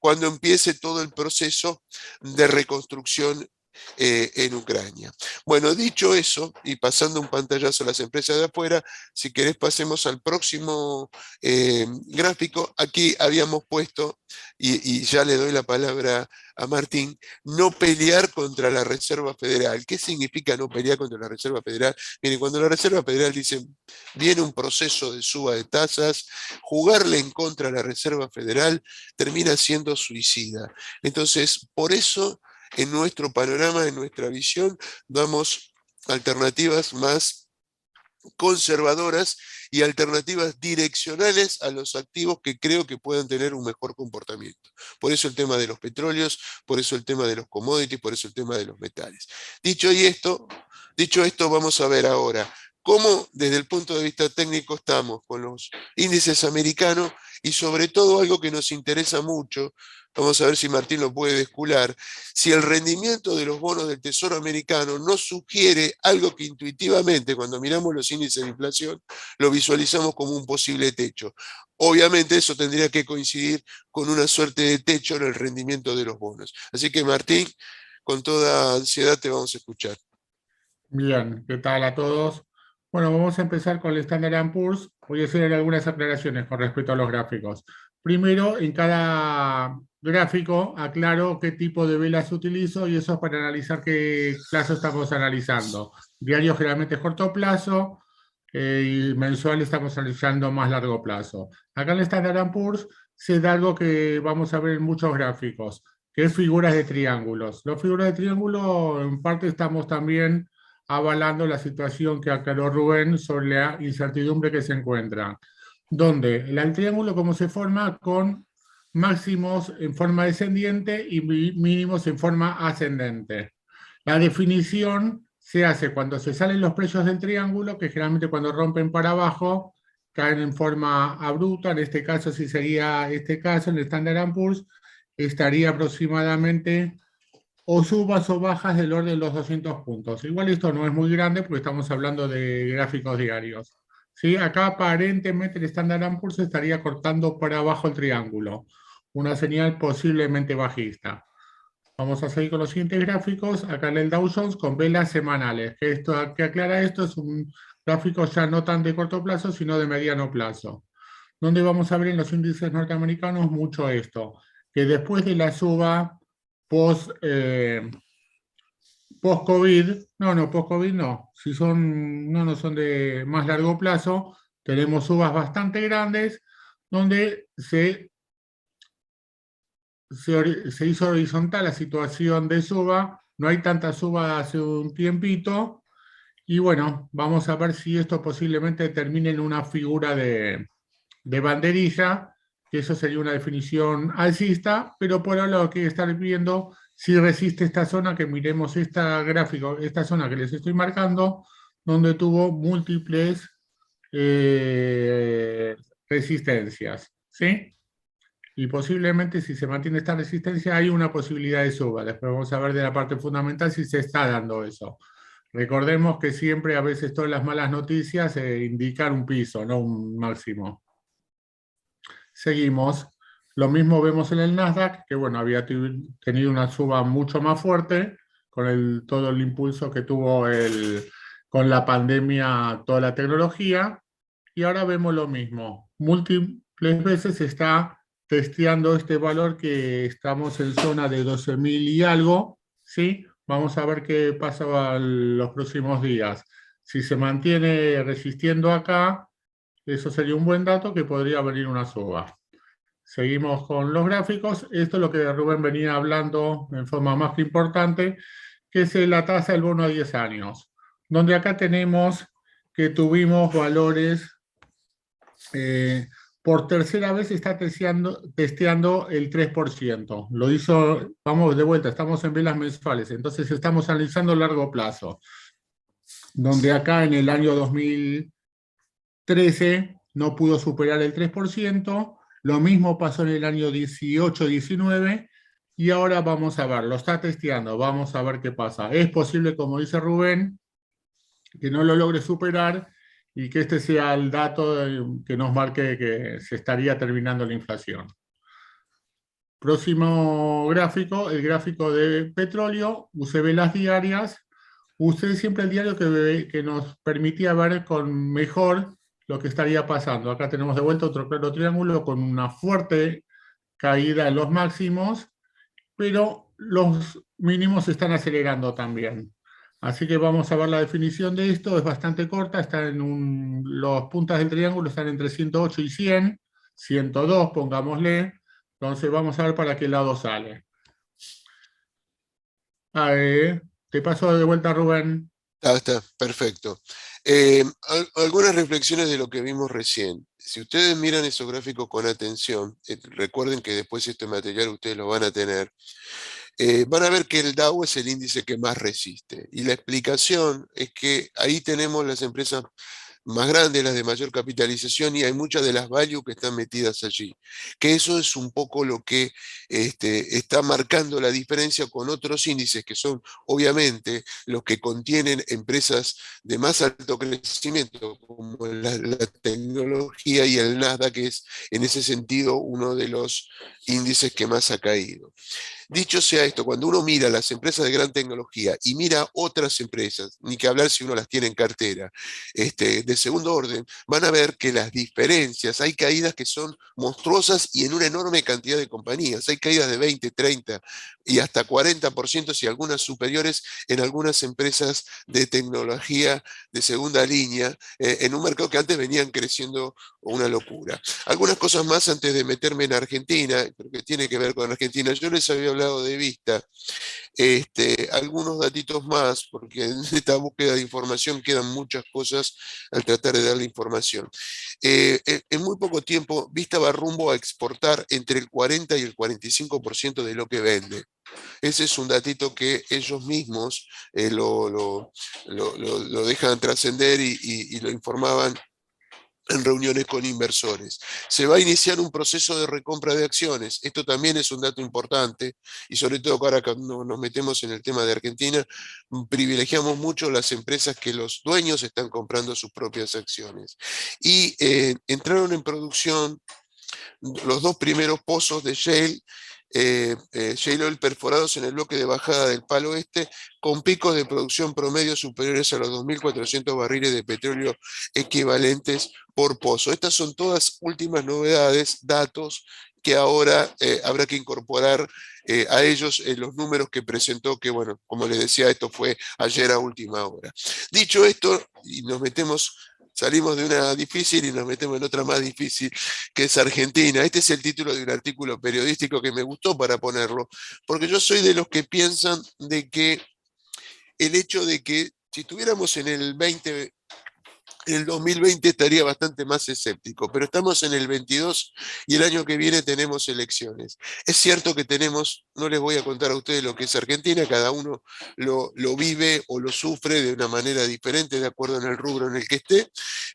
B: cuando empiece todo el proceso de reconstrucción en Ucrania. Bueno, dicho eso, y pasando un pantallazo a las empresas de afuera, si querés pasemos al próximo gráfico. Aquí habíamos puesto, y ya le doy la palabra a Martín, no pelear contra la Reserva Federal. ¿Qué significa no pelear contra la Reserva Federal? Miren, cuando la Reserva Federal dice, viene un proceso de suba de tasas, jugarle en contra a la Reserva Federal termina siendo suicida. Entonces, por eso, en nuestro panorama, en nuestra visión, damos alternativas más conservadoras y alternativas direccionales a los activos que creo que puedan tener un mejor comportamiento. Por eso el tema de los petróleos, por eso el tema de los commodities, por eso el tema de los metales. Dicho esto, vamos a ver ahora cómo desde el punto de vista técnico estamos con los índices americanos, y sobre todo algo que nos interesa mucho. Vamos a ver si Martín lo puede descular. Si el rendimiento de los bonos del Tesoro americano nos sugiere algo que intuitivamente, cuando miramos los índices de inflación, lo visualizamos como un posible techo. Obviamente eso tendría que coincidir con una suerte de techo en el rendimiento de los bonos. Así que Martín, con toda ansiedad te vamos a escuchar.
C: Bien, ¿qué tal a todos? Bueno, vamos a empezar con el Standard & Poor's. Voy a hacer algunas aclaraciones con respecto a los gráficos. Primero, en cada gráfico aclaro qué tipo de velas utilizo, y eso es para analizar qué plazo estamos analizando. Diario generalmente es corto plazo, y mensual estamos analizando más largo plazo. Acá en el Standard & Poor's se da algo que vamos a ver en muchos gráficos, que es figuras de triángulos. Los figuras de triángulo, en parte estamos también avalando la situación que aclaró Rubén sobre la incertidumbre que se encuentra, donde el triángulo como se forma con máximos en forma descendiente y mínimos en forma ascendente. La definición se hace cuando se salen los precios del triángulo, que generalmente cuando rompen para abajo caen en forma abrupta. En este caso, si sería este caso, en el Standard & Poor's, estaría aproximadamente o subas o bajas del orden de los 200 puntos. Igual esto no es muy grande porque estamos hablando de gráficos diarios. ¿Sí? Acá aparentemente el Standard & Poor's estaría cortando para abajo el triángulo, una señal posiblemente bajista. Vamos a seguir con los siguientes gráficos. Acá en el Dow Jones con velas semanales. Que aclara esto, es un gráfico ya no tan de corto plazo, sino de mediano plazo. Donde vamos a ver en los índices norteamericanos mucho esto, que después de la suba post-COVID, post-COVID no, si son, no son de más largo plazo, tenemos subas bastante grandes, donde se hizo horizontal la situación de suba, no hay tanta suba hace un tiempito, y bueno, vamos a ver si esto posiblemente termine en una figura de banderilla, que eso sería una definición alcista, pero por ahora lo que hay que estar viendo si resiste esta zona, que miremos esta gráfico, esta zona que les estoy marcando, donde tuvo múltiples resistencias, ¿sí? Y posiblemente si se mantiene esta resistencia hay una posibilidad de suba. Después vamos a ver de la parte fundamental si se está dando eso. Recordemos que siempre, a veces, todas las malas noticias indican un piso, no un máximo. Seguimos. Lo mismo vemos en el Nasdaq, que bueno, había tenido una suba mucho más fuerte con todo el impulso que tuvo con la pandemia, toda la tecnología. Y ahora vemos lo mismo. Múltiples veces se está testeando este valor que estamos en zona de 12.000 y algo, ¿sí? Vamos a ver qué pasa los próximos días. Si se mantiene resistiendo acá, eso sería un buen dato que podría venir una suba. Seguimos con los gráficos. Esto es lo que Rubén venía hablando en forma más que importante, que es la tasa del bono a 10 años, donde acá tenemos que tuvimos valores, por tercera vez está testeando el 3%. Lo hizo, vamos de vuelta, estamos en velas mensuales, entonces estamos analizando largo plazo, donde acá en el año 2013 no pudo superar el 3%, lo mismo pasó en el año 18-19, y ahora vamos a ver, lo está testeando, vamos a ver qué pasa. Es posible, como dice Rubén, que no lo logre superar y que este sea el dato que nos marque que se estaría terminando la inflación. Próximo gráfico, el gráfico de petróleo. Usted ve las diarias. Usted siempre el diario que nos permitía ver con mejor lo que estaría pasando. Acá tenemos de vuelta otro claro triángulo con una fuerte caída en los máximos, pero los mínimos se están acelerando también. Así que vamos a ver la definición de esto, es bastante corta, los puntas del triángulo están entre 108 y 100, 102 pongámosle, entonces vamos a ver para qué lado sale. Te paso de vuelta, Rubén.
B: Está, perfecto. Algunas reflexiones de lo que vimos recién. Si ustedes miran esos gráficos con atención, recuerden que después este material ustedes lo van a tener, van a ver que el Dow es el índice que más resiste. Y la explicación es que ahí tenemos las empresas más grandes, las de mayor capitalización, y hay muchas de las value que están metidas allí. Que eso es un poco lo que está marcando la diferencia con otros índices que son obviamente los que contienen empresas de más alto crecimiento, como la tecnología y el Nasdaq, que es en ese sentido uno de los índices que más ha caído. Dicho sea esto, cuando uno mira las empresas de gran tecnología y mira otras empresas, ni que hablar si uno las tiene en cartera, de segundo orden, van a ver que las diferencias, hay caídas que son monstruosas y en una enorme cantidad de compañías. Hay caídas de 20, 30 y hasta 40%, y algunas superiores en algunas empresas de tecnología de segunda línea, en un mercado que antes venían creciendo una locura. Algunas cosas más antes de meterme en Argentina, pero que tiene que ver con Argentina. Yo les había hablado de Vista, algunos datitos más, porque en esta búsqueda de información quedan muchas cosas al tratar de darle información. En muy poco tiempo, Vista va rumbo a exportar entre el 40 y el 45% de lo que vende. Ese es un datito que ellos mismos lo dejan trascender y lo informaban en reuniones con inversores. Se va a iniciar un proceso de recompra de acciones. Esto también es un dato importante, y sobre todo ahora cuando nos metemos en el tema de Argentina, privilegiamos mucho las empresas que los dueños están comprando sus propias acciones. Y entraron en producción los dos primeros pozos de shale, shale oil perforados en el bloque de bajada del Palo Este, con picos de producción promedio superiores a los 2.400 barriles de petróleo equivalentes por pozo. Estas son todas últimas novedades, datos que ahora habrá que incorporar a ellos los números que presentó, que bueno, como les decía, esto fue ayer a última hora. Dicho esto, y salimos de una difícil y nos metemos en otra más difícil, que es Argentina. Este es el título de un artículo periodístico que me gustó para ponerlo, porque yo soy de los que piensan de que el hecho de que si estuviéramos en el en el 2020 estaría bastante más escéptico, pero estamos en el 22 y el año que viene tenemos elecciones. Es cierto que tenemos, no les voy a contar a ustedes lo que es Argentina, cada uno lo vive o lo sufre de una manera diferente de acuerdo en el rubro en el que esté,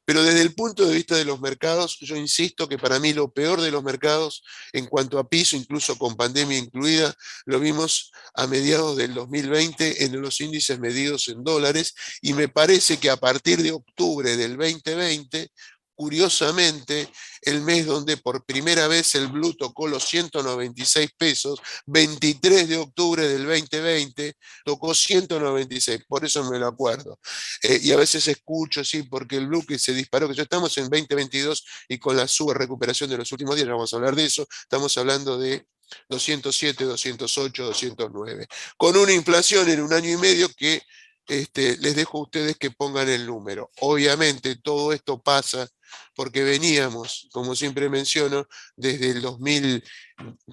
B: pero desde el punto de vista de los mercados, yo insisto que para mí lo peor de los mercados en cuanto a piso, incluso con pandemia incluida, lo vimos a mediados del 2020 en los índices medidos en dólares, y me parece que a partir de octubre del 2020, curiosamente, el mes donde por primera vez el blue tocó los 196 pesos, 23 de octubre del 2020, tocó 196, por eso me lo acuerdo. Y a veces escucho, sí, porque el blue que se disparó, que ya estamos en 2022 y con la recuperación de los últimos días, ya vamos a hablar de eso, estamos hablando de 207, 208, 209, con una inflación en un año y medio que les dejo a ustedes que pongan el número. Obviamente todo esto pasa porque veníamos, como siempre menciono, desde el 2000,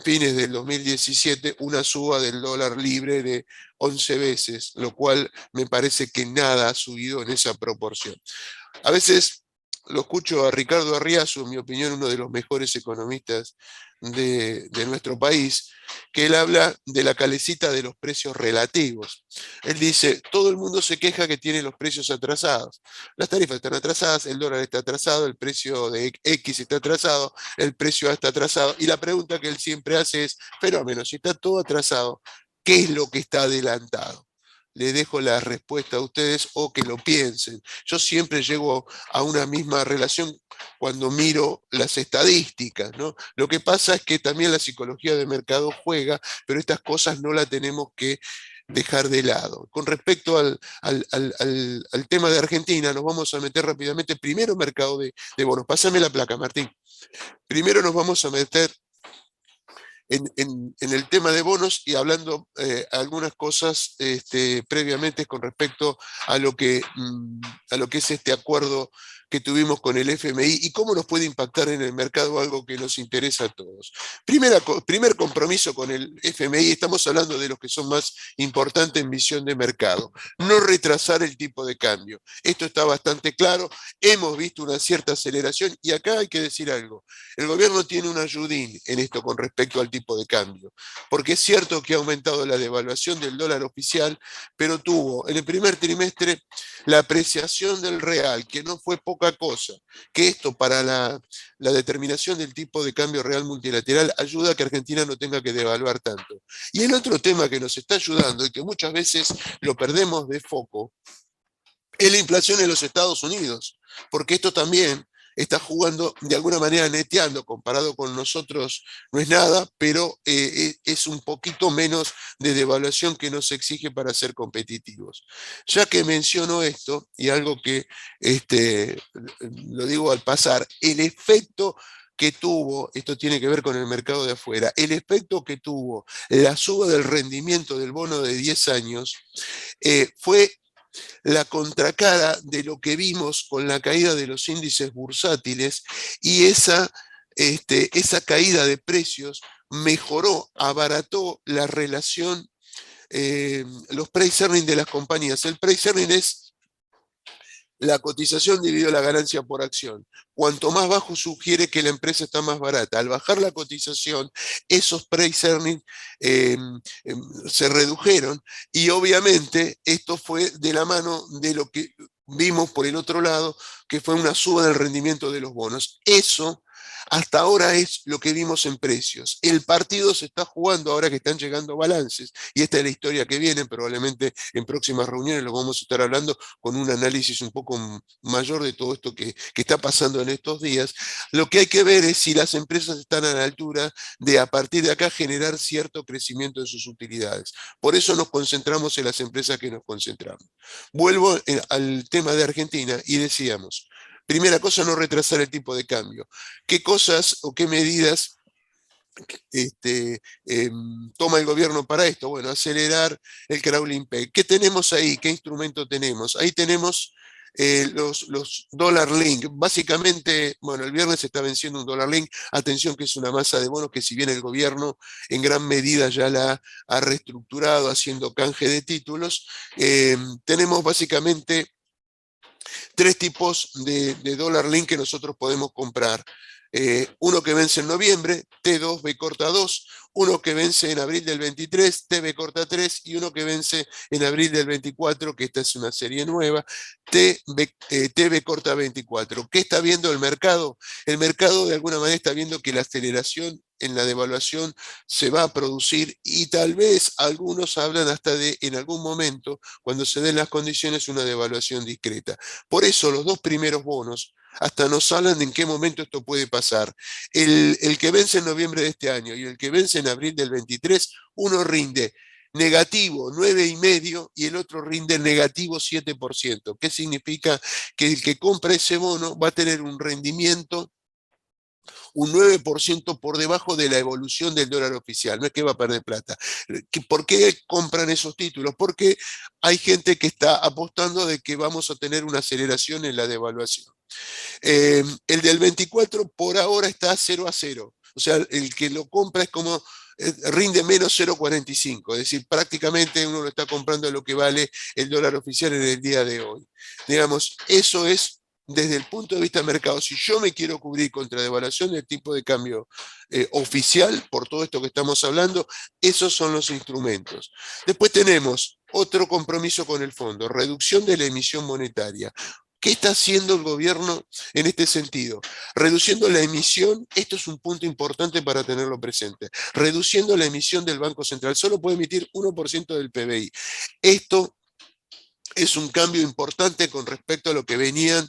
B: fines del 2017, una suba del dólar libre de 11 veces, lo cual me parece que nada ha subido en esa proporción. A veces lo escucho a Ricardo Arriazu, en mi opinión uno de los mejores economistas de nuestro país, que él habla de la calecita de los precios relativos. Él dice, todo el mundo se queja que tiene los precios atrasados. Las tarifas están atrasadas, el dólar está atrasado, el precio de X está atrasado, el precio A está atrasado. Y la pregunta que él siempre hace es, fenómeno, si está todo atrasado, ¿qué es lo que está adelantado? Le dejo la respuesta a ustedes o que lo piensen. Yo siempre llego a una misma relación cuando miro las estadísticas, ¿no? Lo que pasa es que también la psicología de mercado juega, pero estas cosas no las tenemos que dejar de lado. Con respecto al tema de Argentina, nos vamos a meter rápidamente. Primero, mercado de bonos. Pásame la placa, Martín. Primero nos vamos a meter en el tema de bonos y hablando algunas cosas previamente con respecto a lo que es este acuerdo que tuvimos con el FMI y cómo nos puede impactar en el mercado, algo que nos interesa a todos. Primer compromiso con el FMI, estamos hablando de los que son más importantes en visión de mercado. No retrasar el tipo de cambio. Esto está bastante claro, hemos visto una cierta aceleración y acá hay que decir algo. El gobierno tiene un ayudín en esto con respecto al tipo de cambio, porque es cierto que ha aumentado la devaluación del dólar oficial, pero tuvo en el primer trimestre la apreciación del real, que no fue poca cosa, que esto para la determinación del tipo de cambio real multilateral ayuda a que Argentina no tenga que devaluar tanto. Y el otro tema que nos está ayudando y que muchas veces lo perdemos de foco es la inflación en los Estados Unidos, porque esto también está jugando de alguna manera neteando, comparado con nosotros no es nada, pero es un poquito menos de devaluación que nos exige para ser competitivos. Ya que menciono esto, y algo que lo digo al pasar, el efecto que tuvo, esto tiene que ver con el mercado de afuera, el efecto que tuvo la suba del rendimiento del bono de 10 años fue la contracara de lo que vimos con la caída de los índices bursátiles y esa caída de precios mejoró, abarató la relación, los price earnings de las compañías. El price earning es la cotización dividido la ganancia por acción. Cuanto más bajo sugiere que la empresa está más barata. Al bajar la cotización, esos price earnings se redujeron y obviamente esto fue de la mano de lo que vimos por el otro lado, que fue una suba del rendimiento de los bonos. Eso hasta ahora es lo que vimos en precios. El partido se está jugando ahora que están llegando balances, y esta es la historia que viene, probablemente en próximas reuniones lo vamos a estar hablando con un análisis un poco mayor de todo esto que está pasando en estos días. Lo que hay que ver es si las empresas están a la altura de a partir de acá generar cierto crecimiento en sus utilidades. Por eso nos concentramos en las empresas que nos concentramos. Vuelvo al tema de Argentina y decíamos, primera cosa, no retrasar el tipo de cambio. ¿Qué cosas o qué medidas toma el gobierno para esto? Bueno, acelerar el crawling pay. ¿Qué tenemos ahí? ¿Qué instrumento tenemos? Ahí tenemos los dollar link. Básicamente, bueno, el viernes se está venciendo un dollar link. Atención que es una masa de bonos que si bien el gobierno en gran medida ya la ha reestructurado haciendo canje de títulos, tenemos básicamente tres tipos de dólar link que nosotros podemos comprar. Uno que vence en noviembre, T2 B corta 2, uno que vence en abril del 23, TB corta 3, y uno que vence en abril del 24, que esta es una serie nueva, TB corta 24. ¿Qué está viendo el mercado? El mercado de alguna manera está viendo que la aceleración en la devaluación se va a producir, y tal vez algunos hablan hasta de, en algún momento, cuando se den las condiciones, una devaluación discreta. Por eso los dos primeros bonos hasta nos hablan de en qué momento esto puede pasar. El que vence en noviembre de este año y el que vence en abril del 23, uno rinde negativo 9,5 y el otro rinde negativo 7%. ¿Qué significa? Que el que compra ese bono va a tener un rendimiento un 9% por debajo de la evolución del dólar oficial. No es que va a perder plata. ¿Por qué compran esos títulos? Porque hay gente que está apostando de que vamos a tener una aceleración en la devaluación. El del 24 por ahora está 0-0. O sea, el que lo compra es como rinde menos 0,45, es decir, prácticamente uno lo está comprando a lo que vale el dólar oficial en el día de hoy. Digamos, eso es desde el punto de vista del mercado. Si yo me quiero cubrir contra devaluación del tipo de cambio oficial, por todo esto que estamos hablando, esos son los instrumentos. Después tenemos otro compromiso con el fondo, reducción de la emisión monetaria. ¿Qué está haciendo el gobierno en este sentido? Reduciendo la emisión, esto es un punto importante para tenerlo presente, reduciendo la emisión del Banco Central, solo puede emitir 1% del PBI. Esto es un cambio importante con respecto a lo que venían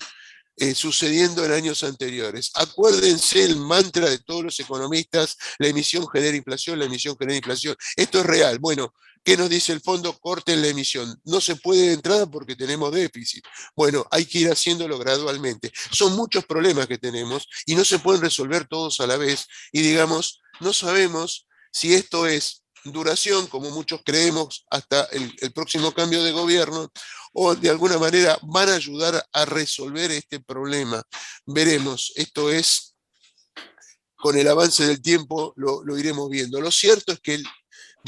B: sucediendo en años anteriores. Acuérdense el mantra de todos los economistas, la emisión genera inflación, la emisión genera inflación. Esto es real. Bueno, ¿qué nos dice el fondo? Corten la emisión. No se puede de entrada porque tenemos déficit. Bueno, hay que ir haciéndolo gradualmente. Son muchos problemas que tenemos y no se pueden resolver todos a la vez. Y digamos, no sabemos si esto es duración, como muchos creemos, hasta el próximo cambio de gobierno, o de alguna manera van a ayudar a resolver este problema. Veremos, esto es, con el avance del tiempo lo iremos viendo. Lo cierto es que el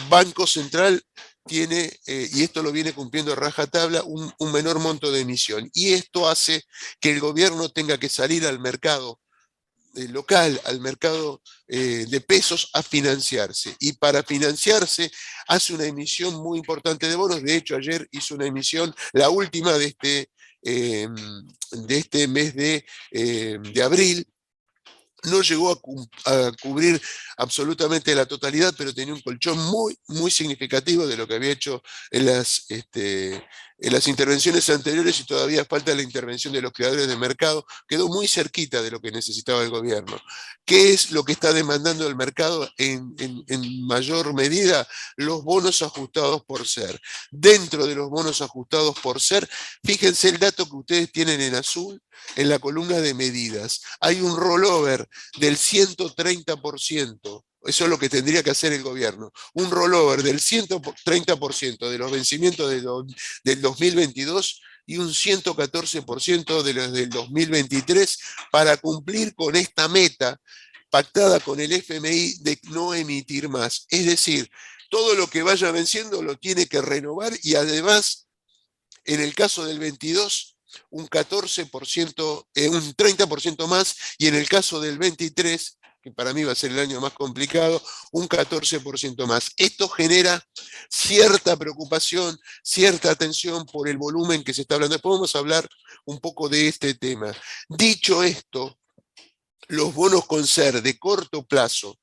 B: Banco Central tiene, y esto lo viene cumpliendo a rajatabla, un menor monto de emisión. Y esto hace que el gobierno tenga que salir al mercado local, al mercado de pesos, a financiarse. Y para financiarse hace una emisión muy importante de bonos. De hecho, ayer hizo una emisión, la última de este mes de abril. No llegó a cubrir absolutamente la totalidad, pero tenía un colchón muy, muy significativo de lo que había hecho en las intervenciones anteriores, y todavía falta la intervención de los creadores de mercado. Quedó muy cerquita de lo que necesitaba el gobierno. ¿Qué es lo que está demandando el mercado en mayor medida? Los bonos ajustados por ser. Dentro de los bonos ajustados por ser, fíjense el dato que ustedes tienen en azul, en la columna de medidas. Hay un rollover del 130%. Eso es lo que tendría que hacer el gobierno. Un rollover del 130% de los vencimientos del 2022 y un 114% de los del 2023 para cumplir con esta meta pactada con el FMI de no emitir más. Es decir, todo lo que vaya venciendo lo tiene que renovar, y además, en el caso del 22, un 14%, un 30% más, y en el caso del 23, que para mí va a ser el año más complicado, un 14% más. Esto genera cierta preocupación, cierta atención por el volumen que se está hablando. Después vamos a hablar un poco de este tema. Dicho esto, los bonos con ser de corto plazo,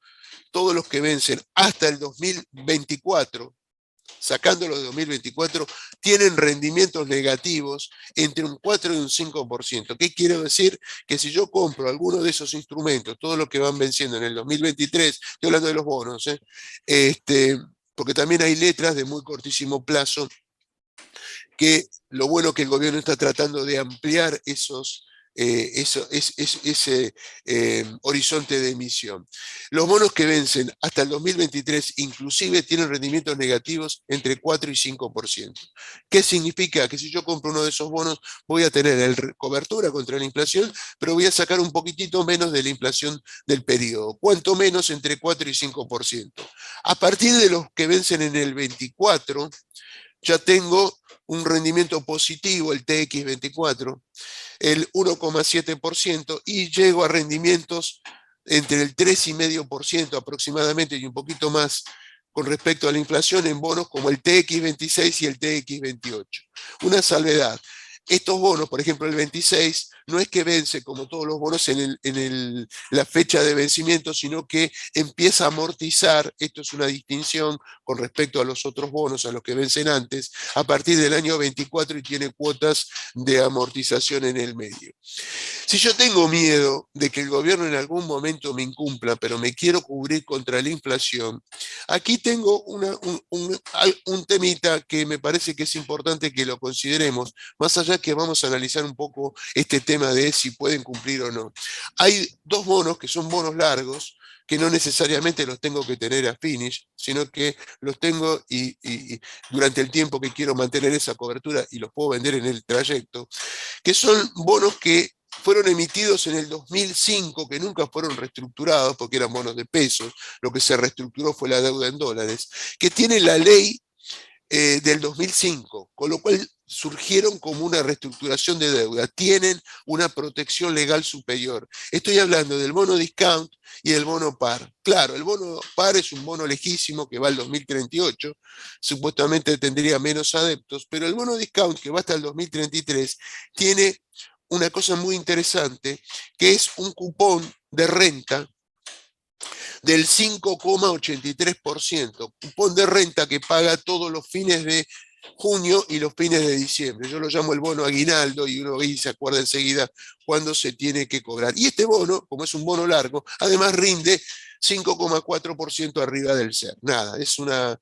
B: todos los que vencen hasta el 2024, sacándolos de 2024, tienen rendimientos negativos entre un 4 y un 5%. ¿Qué quiero decir? Que si yo compro alguno de esos instrumentos, todos los que van venciendo en el 2023, estoy hablando de los bonos, porque también hay letras de muy cortísimo plazo, que lo bueno que el gobierno está tratando de ampliar ese horizonte de emisión. Los bonos que vencen hasta el 2023 inclusive tienen rendimientos negativos entre 4 y 5%. ¿Qué significa? Que si yo compro uno de esos bonos voy a tener cobertura contra la inflación, pero voy a sacar un poquitito menos de la inflación del periodo. ¿Cuánto menos? Entre 4 y 5%. A partir de los que vencen en el 24, ya tengo un rendimiento positivo, el TX24, el 1,7%, y llego a rendimientos entre el 3,5% aproximadamente y un poquito más con respecto a la inflación en bonos como el TX26 y el TX28. Una salvedad. Estos bonos, por ejemplo el 26, no es que vence como todos los bonos en la fecha de vencimiento, sino que empieza a amortizar, esto es una distinción con respecto a los otros bonos, a los que vencen antes, a partir del año 24 y tiene cuotas de amortización en el medio. Si yo tengo miedo de que el gobierno en algún momento me incumpla, pero me quiero cubrir contra la inflación, aquí tengo un temita que me parece que es importante que lo consideremos, más allá que vamos a analizar un poco este tema de si pueden cumplir o no. Hay dos bonos que son bonos largos, que no necesariamente los tengo que tener a finish, sino que los tengo y durante el tiempo que quiero mantener esa cobertura y los puedo vender en el trayecto, que son bonos que fueron emitidos en el 2005, que nunca fueron reestructurados porque eran bonos de pesos, lo que se reestructuró fue la deuda en dólares, que tiene la ley del 2005, con lo cual surgieron como una reestructuración de deuda, tienen una protección legal superior. Estoy hablando del bono discount y el bono par. Claro, el bono par es un bono lejísimo que va al 2038, supuestamente tendría menos adeptos, pero el bono discount que va hasta el 2033 tiene una cosa muy interesante, que es un cupón de renta del 5,83%, cupón de renta que paga todos los fines de junio y los fines de diciembre. Yo lo llamo el bono aguinaldo y uno ahí se acuerda enseguida cuándo se tiene que cobrar. Y este bono, como es un bono largo, además rinde 5,4% arriba del SER. Nada, es una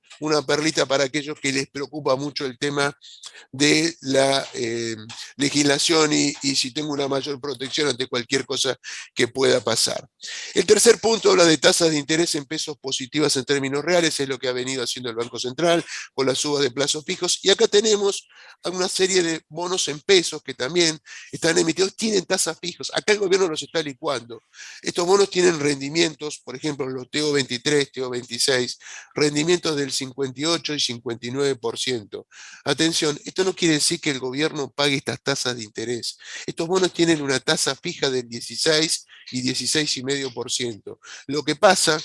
B: perlita para aquellos que les preocupa mucho el tema de la legislación y si tengo una mayor protección ante cualquier cosa que pueda pasar. El tercer punto habla de tasas de interés en pesos positivas en términos reales, es lo que ha venido haciendo el Banco Central con la suba de plazos fijos, y acá tenemos una serie de bonos en pesos que también están emitidos, tienen tasas fijas. Acá el gobierno los está licuando. Estos bonos tienen rendimientos, por ejemplo, los TO23, TO26, rendimientos del 58 y 59%. Atención, esto no quiere decir que el gobierno pague estas tasas de interés. Estos bonos tienen una tasa fija del 16 y 16,5%. Lo que pasa,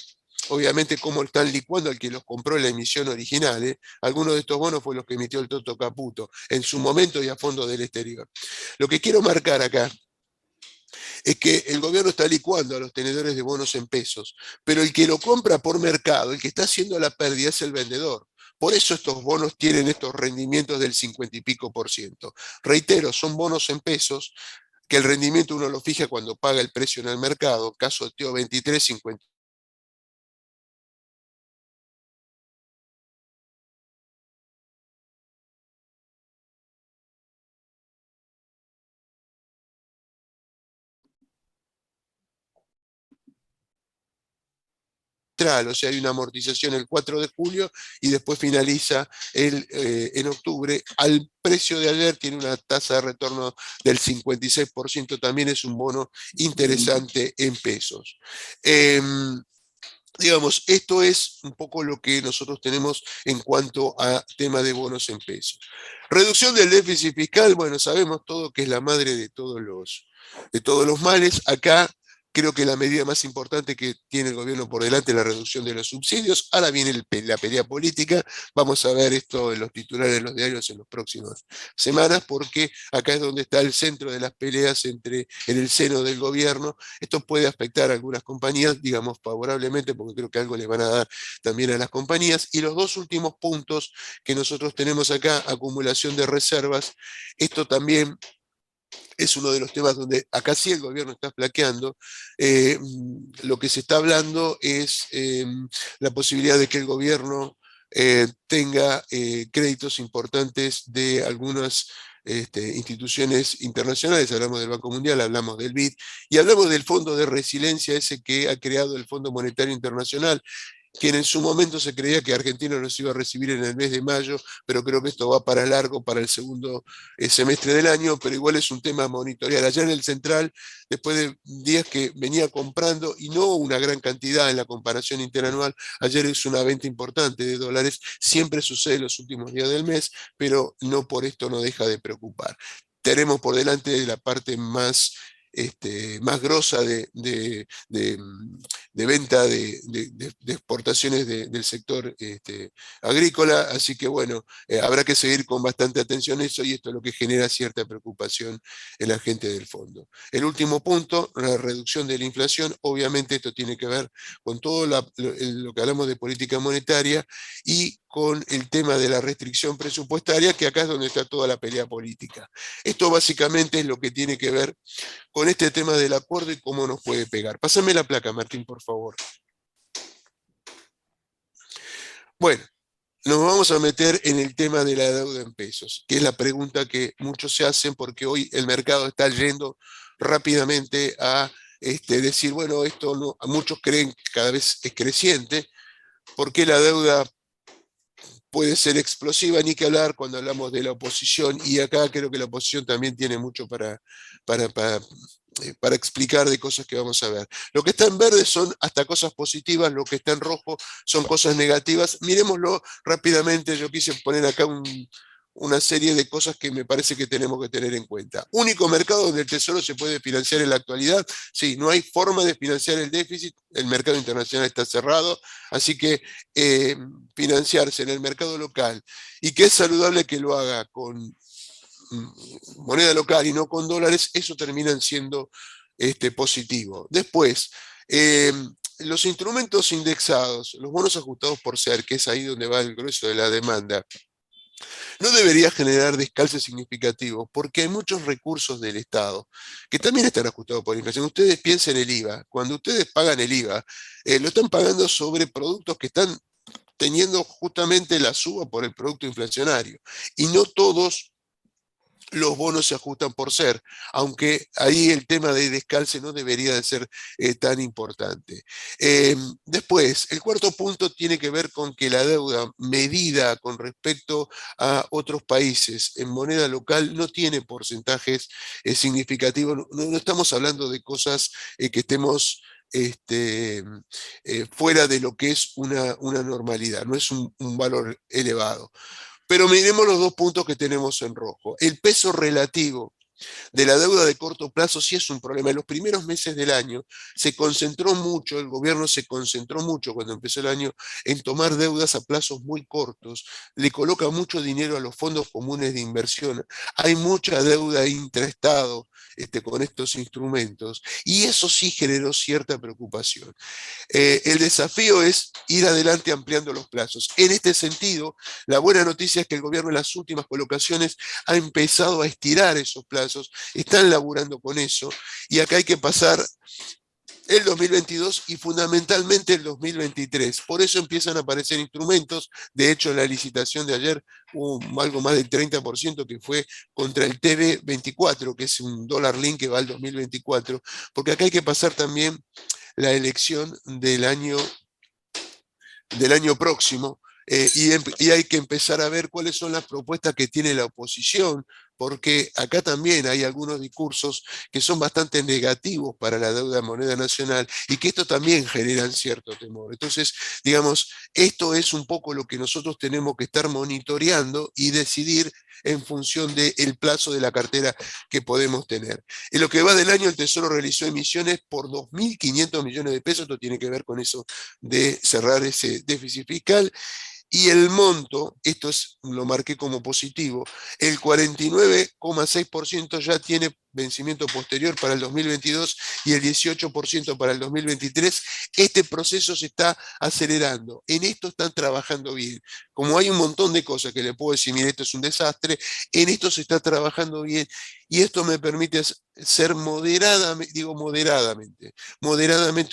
B: obviamente, como están licuando al que los compró en la emisión original, algunos de estos bonos fue los que emitió el Toto Caputo en su momento y a fondo del exterior. Lo que quiero marcar acá es que el gobierno está licuando a los tenedores de bonos en pesos, pero el que lo compra por mercado, el que está haciendo la pérdida es el vendedor. Por eso estos bonos tienen estos rendimientos del 50 y pico por ciento. Reitero, son bonos en pesos que el rendimiento uno lo fija cuando paga el precio en el mercado, caso de TO23, 50. O sea, hay una amortización el 4 de julio y después finaliza en octubre. Al precio de ayer tiene una tasa de retorno del 56%, también es un bono interesante en pesos. Digamos, esto es un poco lo que nosotros tenemos en cuanto a tema de bonos en pesos. Reducción del déficit fiscal, bueno, sabemos todo que es la madre de todos los males. Acá creo que la medida más importante que tiene el gobierno por delante es la reducción de los subsidios. Ahora viene la pelea política. Vamos a ver esto en los titulares de los diarios en las próximas semanas, porque acá es donde está el centro de las peleas en el seno del gobierno. Esto puede afectar a algunas compañías, digamos, favorablemente, porque creo que algo le van a dar también a las compañías. Y los dos últimos puntos que nosotros tenemos acá, acumulación de reservas, esto también es uno de los temas donde acá sí el gobierno está flaqueando. Lo que se está hablando es la posibilidad de que el gobierno tenga créditos importantes de algunas instituciones internacionales. Hablamos del Banco Mundial, hablamos del BID y hablamos del Fondo de Resiliencia, ese que ha creado el Fondo Monetario Internacional. quien en su momento se creía que Argentina nos iba a recibir en el mes de mayo, pero creo que esto va para largo, para el segundo semestre del año, pero igual es un tema a monitorear. Allá en el Central, después de días que venía comprando, y no una gran cantidad en la comparación interanual, ayer es una venta importante de dólares, siempre sucede en los últimos días del mes, pero no por esto no deja de preocupar. Tenemos por delante la parte más grosa de venta de exportaciones del sector agrícola, así que bueno, habrá que seguir con bastante atención eso, y esto es lo que genera cierta preocupación en la gente del fondo. El último punto, la reducción de la inflación. Obviamente esto tiene que ver con todo lo que hablamos de política monetaria y con el tema de la restricción presupuestaria, que acá es donde está toda la pelea política. Esto básicamente es lo que tiene que ver con este tema del acuerdo y cómo nos puede pegar. Pásame la placa, Martín, por favor. Bueno, nos vamos a meter en el tema de la deuda en pesos, que es la pregunta que muchos se hacen, porque hoy el mercado está yendo rápidamente a decir, bueno, esto no, muchos creen que cada vez es creciente, porque la deuda puede ser explosiva, ni que hablar cuando hablamos de la oposición, y acá creo que la oposición también tiene mucho para explicar de cosas que vamos a ver. Lo que está en verde son hasta cosas positivas, lo que está en rojo son cosas negativas. Miremoslo rápidamente, yo quise poner acá una serie de cosas que me parece que tenemos que tener en cuenta. Único mercado donde el Tesoro se puede financiar en la actualidad. Sí, no hay forma de financiar el déficit, el mercado internacional está cerrado, así que financiarse en el mercado local, y que es saludable que lo haga con moneda local y no con dólares, eso terminan siendo positivo. Después, los instrumentos indexados, los bonos ajustados por SER, que es ahí donde va el grueso de la demanda, no debería generar descalce significativo, porque hay muchos recursos del Estado que también están ajustados por inflación. Ustedes piensen en el IVA. Cuando ustedes pagan el IVA, lo están pagando sobre productos que están teniendo justamente la suba por el producto inflacionario. Y no todos los bonos se ajustan por SER, aunque ahí el tema de descalce no debería de ser tan importante. Después, el cuarto punto tiene que ver con que la deuda medida con respecto a otros países en moneda local no tiene porcentajes significativos. No estamos hablando de cosas que estemos fuera de lo que es una normalidad, no es un valor elevado. Pero miremos los dos puntos que tenemos en rojo. El peso relativo de la deuda de corto plazo sí es un problema. En los primeros meses del año se concentró mucho, el gobierno se concentró mucho cuando empezó el año en tomar deudas a plazos muy cortos, le coloca mucho dinero a los fondos comunes de inversión, hay mucha deuda intraestado con estos instrumentos, y eso sí generó cierta preocupación. El desafío es ir adelante ampliando los plazos. En este sentido, la buena noticia es que el gobierno en las últimas colocaciones ha empezado a estirar esos plazos, están laburando con eso, y acá hay que pasar el 2022 y fundamentalmente el 2023. Por eso empiezan a aparecer instrumentos. De hecho, en la licitación de ayer hubo algo más del 30% que fue contra el TB24, que es un dólar link que va al 2024, porque acá hay que pasar también la elección del año próximo, y hay que empezar a ver cuáles son las propuestas que tiene la oposición, porque acá también hay algunos discursos que son bastante negativos para la deuda de moneda nacional, y que esto también generan cierto temor. Entonces, digamos, esto es un poco lo que nosotros tenemos que estar monitoreando y decidir en función del plazo de la cartera que podemos tener. En lo que va del año, el Tesoro realizó emisiones por 2.500 millones de pesos, esto tiene que ver con eso de cerrar ese déficit fiscal. Y el monto, esto lo marqué como positivo, el 49,6% ya tiene vencimiento posterior para el 2022 y el 18% para el 2023. Este proceso se está acelerando. En esto están trabajando bien. Como hay un montón de cosas que le puedo decir, mire, esto es un desastre, en esto se está trabajando bien, y esto me permite ser moderadamente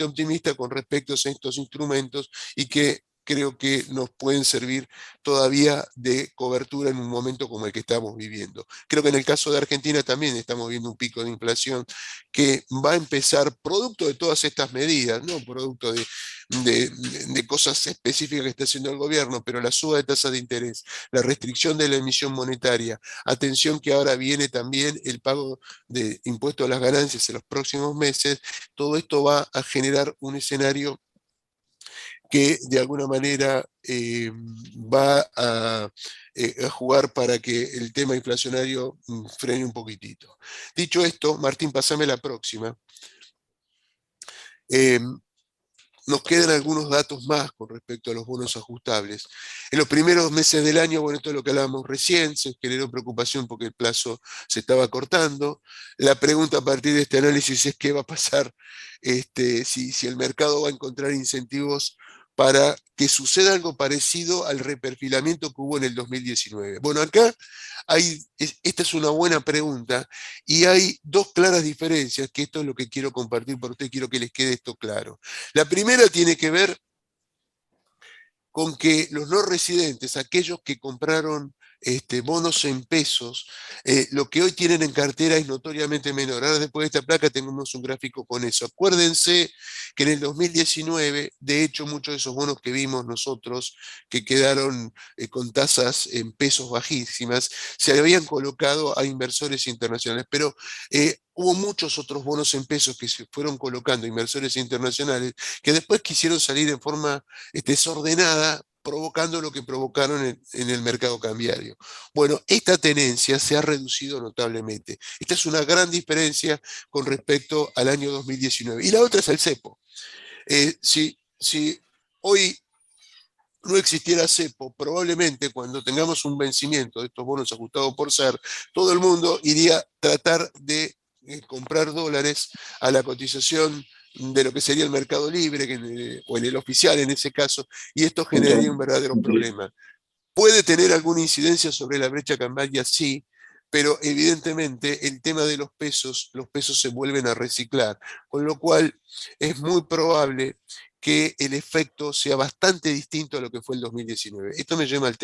B: optimista con respecto a estos instrumentos, y que creo que nos pueden servir todavía de cobertura en un momento como el que estamos viviendo. Creo que en el caso de Argentina también estamos viendo un pico de inflación que va a empezar producto de todas estas medidas, no producto de cosas específicas que está haciendo el gobierno, pero la suba de tasas de interés, la restricción de la emisión monetaria, atención que ahora viene también el pago de impuestos a las ganancias en los próximos meses, todo esto va a generar un escenario que de alguna manera va a jugar para que el tema inflacionario frene un poquitito. Dicho esto, Martín, pasame la próxima. Nos quedan algunos datos más con respecto a los bonos ajustables. En los primeros meses del año, bueno, esto es lo que hablábamos recién, se generó preocupación porque el plazo se estaba cortando. La pregunta a partir de este análisis es qué va a pasar si el mercado va a encontrar incentivos para que suceda algo parecido al reperfilamiento que hubo en el 2019. Bueno, acá esta es una buena pregunta y hay dos claras diferencias, que esto es lo que quiero compartir para ustedes, quiero que les quede esto claro. La primera tiene que ver con que los no residentes, aquellos que compraron bonos en pesos, lo que hoy tienen en cartera es notoriamente menor. Ahora después de esta placa tenemos un gráfico con eso. Acuérdense que en el 2019, de hecho, muchos de esos bonos que vimos nosotros, que quedaron con tasas en pesos bajísimas, se habían colocado a inversores internacionales, pero hubo muchos otros bonos en pesos que se fueron colocando a inversores internacionales que después quisieron salir en forma desordenada, provocando lo que provocaron en el mercado cambiario. Bueno, esta tenencia se ha reducido notablemente. Esta es una gran diferencia con respecto al año 2019. Y la otra es el cepo. Si hoy no existiera cepo, probablemente cuando tengamos un vencimiento de estos bonos ajustados por SER, todo el mundo iría a tratar de comprar dólares a la cotización de lo que sería el mercado libre, o en el oficial en ese caso, y esto generaría un verdadero problema. ¿Puede tener alguna incidencia sobre la brecha cambiaria? Sí, pero evidentemente el tema de los pesos se vuelven a reciclar, con lo cual es muy probable que el efecto sea bastante distinto a lo que fue el 2019. Esto me lleva al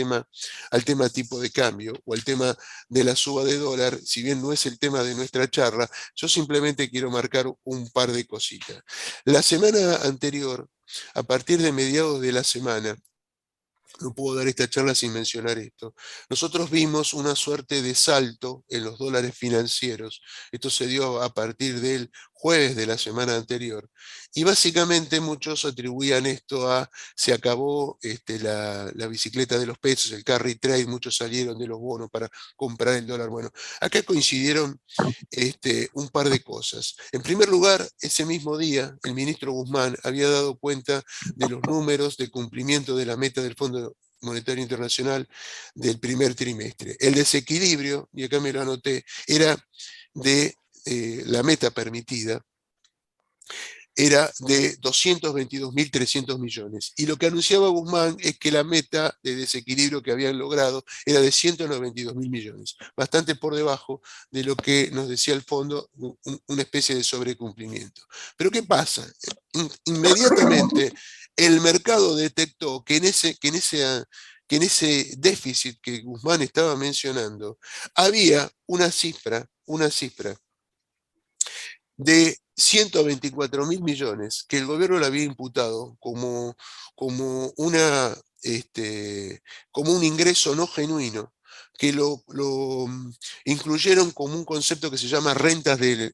B: tema tipo de cambio o al tema de la suba de dólar, si bien no es el tema de nuestra charla, yo simplemente quiero marcar un par de cositas. La semana anterior, a partir de mediados de la semana, no puedo dar esta charla sin mencionar esto. Nosotros vimos una suerte de salto en los dólares financieros. Esto se dio a partir del jueves de la semana anterior. Y básicamente muchos atribuían esto a, se acabó la bicicleta de los pesos, el carry trade, muchos salieron de los bonos para comprar el dólar. Bueno, acá coincidieron un par de cosas. En primer lugar, ese mismo día, el ministro Guzmán había dado cuenta de los números de cumplimiento de la meta del Fondo Monetario Internacional del primer trimestre. El desequilibrio, y acá me lo anoté, era de la meta permitida, era de 222.300 millones. Y lo que anunciaba Guzmán es que la meta de desequilibrio que habían logrado era de 192.000 millones, bastante por debajo de lo que nos decía el fondo, una especie de sobrecumplimiento. Pero ¿qué pasa? Inmediatamente el mercado detectó que en ese déficit que Guzmán estaba mencionando había una cifra de 124.000 millones que el gobierno le había imputado como un ingreso no genuino, que lo incluyeron como un concepto que se llama rentas de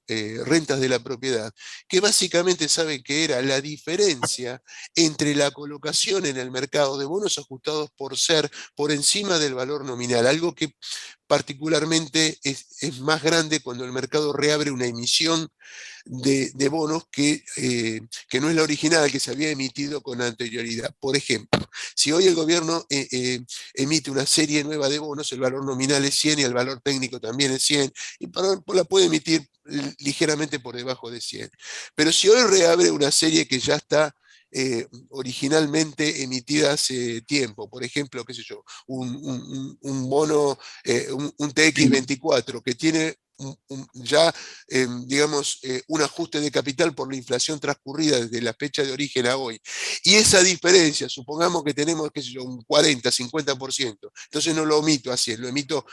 B: la propiedad, que básicamente sabe que era la diferencia entre la colocación en el mercado de bonos ajustados por SER por encima del valor nominal, algo que particularmente es más grande cuando el mercado reabre una emisión de bonos que no es la original, que se había emitido con anterioridad. Por ejemplo, si hoy el gobierno emite una serie nueva de bonos, el valor nominal es 100 y el valor técnico también es 100, y la puede emitir ligeramente por debajo de 100. Pero si hoy reabre una serie que ya está originalmente emitida hace tiempo, por ejemplo, qué sé yo, un bono, un TX24 que tiene digamos, un ajuste de capital por la inflación transcurrida desde la fecha de origen a hoy. Y esa diferencia, supongamos que tenemos, qué sé yo, un 40, 50%, entonces no lo omito así, lo emito,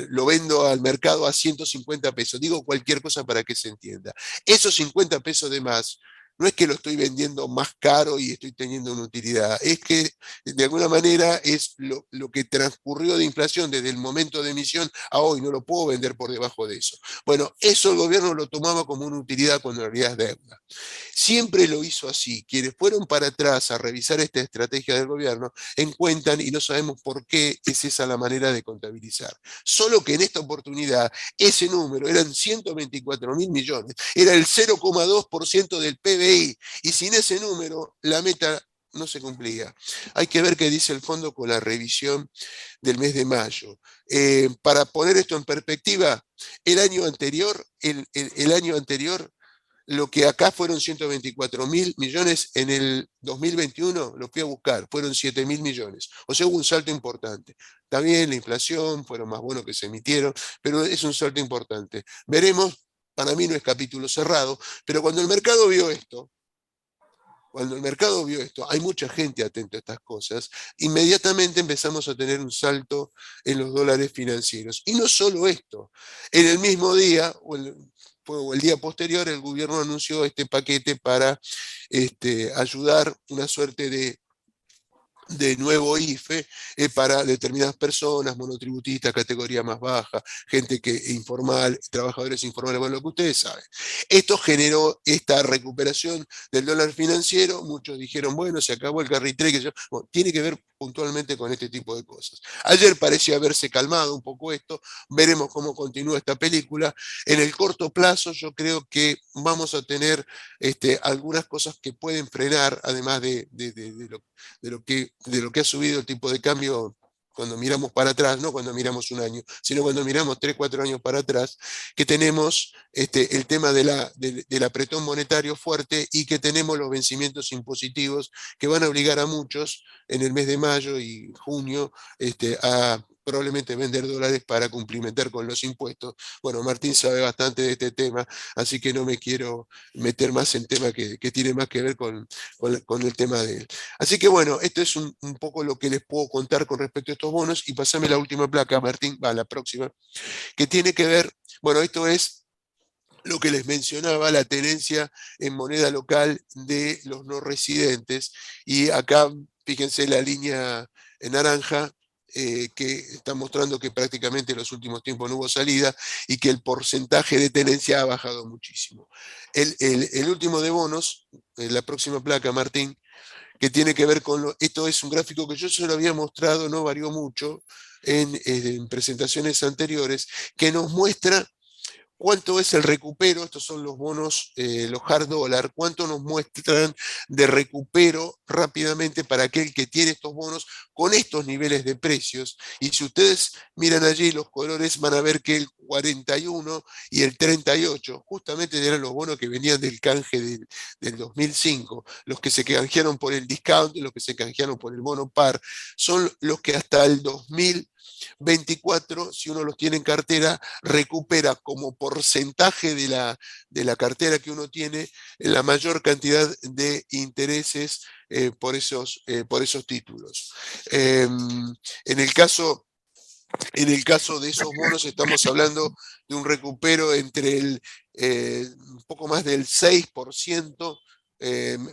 B: lo vendo al mercado a 150 pesos. Digo cualquier cosa para que se entienda. Esos 50 pesos de más, no es que lo estoy vendiendo más caro y estoy teniendo una utilidad, es que de alguna manera es lo que transcurrió de inflación desde el momento de emisión a hoy, no lo puedo vender por debajo de eso. Bueno, eso el gobierno lo tomaba como una utilidad cuando en realidad es deuda. Siempre lo hizo así. Quienes fueron para atrás a revisar esta estrategia del gobierno encuentran, y no sabemos por qué es esa la manera de contabilizar. Solo que en esta oportunidad ese número eran 124.000 millones, era el 0,2% del PBI, y sin ese número la meta no se cumplía. Hay que ver qué dice el fondo con la revisión del mes de mayo. Para poner esto en perspectiva, el año anterior, lo que acá fueron 124.000 millones, en el 2021, lo fui a buscar, fueron 7.000 millones. O sea, hubo un salto importante. Está bien, la inflación, fueron más buenos que se emitieron, pero es un salto importante. Veremos, para mí no es capítulo cerrado, pero cuando el mercado vio esto, hay mucha gente atenta a estas cosas, inmediatamente empezamos a tener un salto en los dólares financieros. Y no solo esto, en el mismo día o el día posterior, el gobierno anunció este paquete para ayudar, una suerte de nuevo IFE para determinadas personas, monotributistas, categoría más baja, gente informal, trabajadores informales, bueno, lo que ustedes saben. Esto generó esta recuperación del dólar financiero. Muchos dijeron, bueno, se acabó el carry trade, bueno, tiene que ver puntualmente con este tipo de cosas. Ayer parecía haberse calmado un poco esto, veremos cómo continúa esta película. En el corto plazo yo creo que vamos a tener algunas cosas que pueden frenar, además de lo que ha subido el tipo de cambio cuando miramos para atrás, no cuando miramos un año, sino cuando miramos 3, 4 años para atrás, que tenemos el tema del apretón monetario fuerte y que tenemos los vencimientos impositivos que van a obligar a muchos en el mes de mayo y junio a probablemente vender dólares para cumplimentar con los impuestos. Bueno, Martín sabe bastante de este tema, así que no me quiero meter más en tema que tiene más que ver con el tema de él. Así que bueno, esto es un poco lo que les puedo contar con respecto a estos bonos, y pasame la última placa, Martín, la próxima, que tiene que ver, bueno, esto es lo que les mencionaba, la tenencia en moneda local de los no residentes, y acá fíjense la línea en naranja, que está mostrando que prácticamente en los últimos tiempos no hubo salida y que el porcentaje de tenencia ha bajado muchísimo. El último de bonos, la próxima placa, Martín, que tiene que ver con esto es un gráfico que yo se lo había mostrado, no varió mucho en presentaciones anteriores, que nos muestra cuánto es el recupero. Estos son los bonos, los hard dollar, cuánto nos muestran de recupero rápidamente para aquel que tiene estos bonos con estos niveles de precios. Y si ustedes miran allí los colores, van a ver que el 41 y el 38 justamente eran los bonos que venían del canje del 2005, los que se canjearon por el discount, los que se canjearon por el bono par, son los que hasta el 2024, si uno los tiene en cartera, recupera como porcentaje de la cartera que uno tiene la mayor cantidad de intereses por esos títulos. En el caso de esos bonos estamos hablando de un recupero entre un poco más del 6%,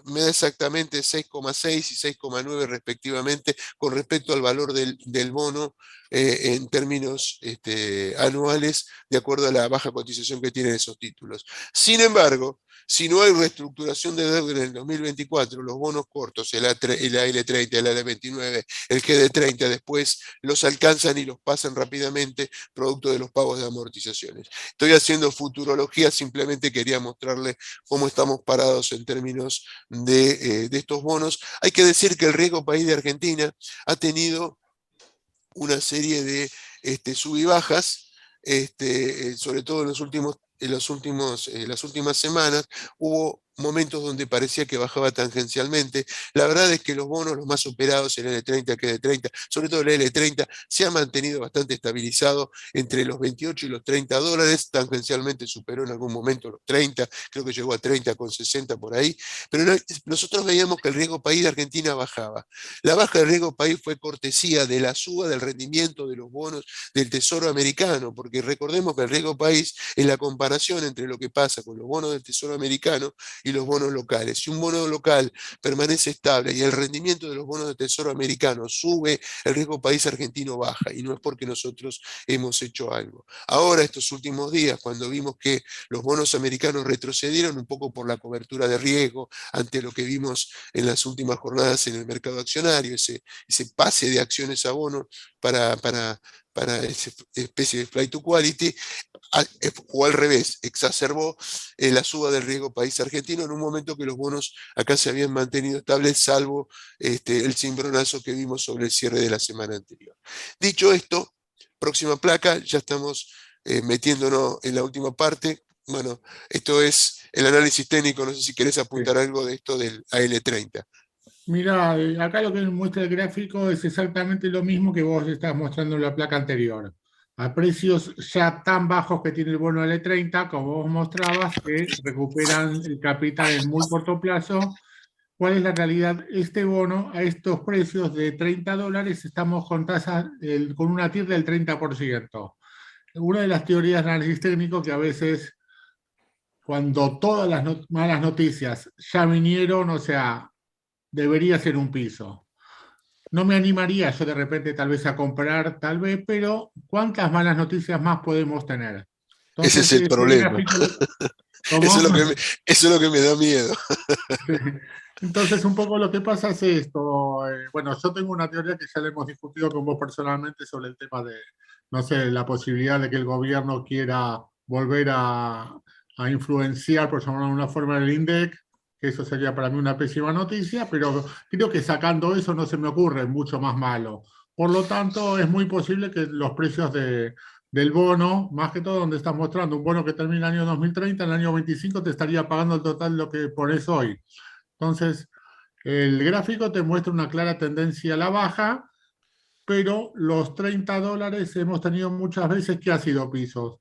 B: me da exactamente 6,6 y 6,9 respectivamente con respecto al valor del bono en términos anuales, de acuerdo a la baja cotización que tienen esos títulos. Sin embargo, si no hay reestructuración de deuda en el 2024, los bonos cortos, el AL30, el AL29, el GD30, después los alcanzan y los pasan rápidamente producto de los pagos de amortizaciones. Estoy haciendo futurología, simplemente quería mostrarles cómo estamos parados en términos de estos bonos. Hay que decir que el riesgo país de Argentina ha tenido una serie de sub y bajas, sobre todo en las últimas semanas. Hubo momentos donde parecía que bajaba tangencialmente. La verdad es que los bonos, los más operados, el L30, que de 30, sobre todo el L30, se ha mantenido bastante estabilizado entre los 28 y los 30 dólares, tangencialmente superó en algún momento los 30, creo que llegó a 30,60 por ahí, pero nosotros veíamos que el riesgo país de Argentina bajaba. La baja del riesgo país fue cortesía de la suba del rendimiento de los bonos del Tesoro americano, porque recordemos que el riesgo país es la comparación entre lo que pasa con los bonos del Tesoro americano y los bonos locales. Si un bono local permanece estable y el rendimiento de los bonos del Tesoro americano sube, el riesgo país argentino baja, y no es porque nosotros hemos hecho algo. Ahora, estos últimos días, cuando vimos que los bonos americanos retrocedieron un poco por la cobertura de riesgo ante lo que vimos en las últimas jornadas en el mercado accionario, ese pase de acciones a bonos para esa especie de flight to quality, o al revés, exacerbó la suba del riesgo país argentino en un momento que los bonos acá se habían mantenido estables, salvo el cimbronazo que vimos sobre el cierre de la semana anterior. Dicho esto, próxima placa, ya estamos metiéndonos en la última parte. Bueno, esto es el análisis técnico, no sé si querés apuntar algo de esto del AL30.
C: Mira, acá lo que muestra el gráfico es exactamente lo mismo que vos estás mostrando en la placa anterior. A precios ya tan bajos que tiene el bono L30, como vos mostrabas, que recuperan el capital en muy corto plazo. ¿Cuál es la realidad? Este bono, a estos precios de 30 dólares, estamos con tasa, con una TIR del 30%. Una de las teorías de análisis técnico que a veces, cuando todas las malas noticias ya vinieron, o sea, debería ser un piso. No me animaría yo de repente tal vez a comprar, tal vez, pero ¿cuántas malas noticias más podemos tener?
B: Ese
C: Entonces,
B: es el
C: este
B: problema.
C: gráfico,
B: Eso
C: ¿cómo?
B: es lo que me da miedo.
C: Entonces, un poco lo que pasa es esto. Bueno, yo tengo una teoría que ya le hemos discutido con vos personalmente sobre el tema de, no sé, la posibilidad de que el gobierno quiera volver a influenciar, por llamarlo de una forma, el INDEC, que eso sería para mí una pésima noticia, pero creo que sacando eso no se me ocurre mucho más malo. Por lo tanto, es muy posible que los precios del bono, más que todo donde estás mostrando un bono que termina el año 2030, en el año 25 te estaría pagando el total lo que pones hoy. Entonces, el gráfico te muestra una clara tendencia a la baja, pero los 30 dólares hemos tenido muchas veces que ha sido pisos.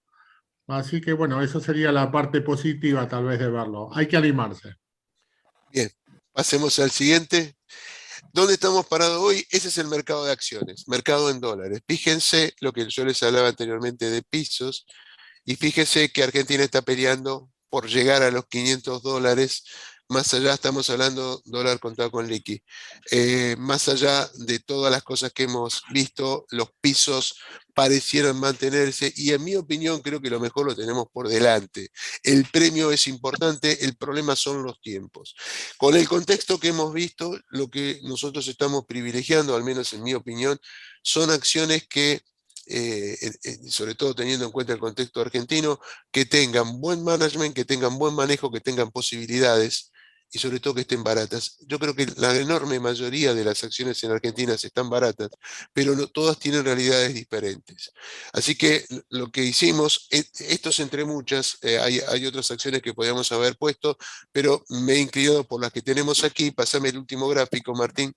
C: Así que bueno, eso sería la parte positiva tal vez de verlo. Hay que animarse.
B: Bien, pasemos al siguiente. ¿Dónde estamos parados hoy? Ese es el mercado de acciones, mercado en dólares. Fíjense lo que yo les hablaba anteriormente de pisos, y fíjense que Argentina está peleando por llegar a los 500 dólares. Más allá, estamos hablando dólar contado con liqui. Más allá de todas las cosas que hemos visto, los pisos parecieran mantenerse, y en mi opinión creo que lo mejor lo tenemos por delante. El premio es importante, el problema son los tiempos. Con el contexto que hemos visto, lo que nosotros estamos privilegiando, al menos en mi opinión, son acciones que, sobre todo teniendo en cuenta el contexto argentino, que tengan buen management, que tengan buen manejo, que tengan posibilidades, y sobre todo que estén baratas. Yo creo que la enorme mayoría de las acciones en Argentina están baratas, pero no todas tienen realidades diferentes. Así que lo que hicimos, estos entre muchas, hay otras acciones que podríamos haber puesto, pero me he inclinado por las que tenemos aquí. Pásame el último gráfico, Martín.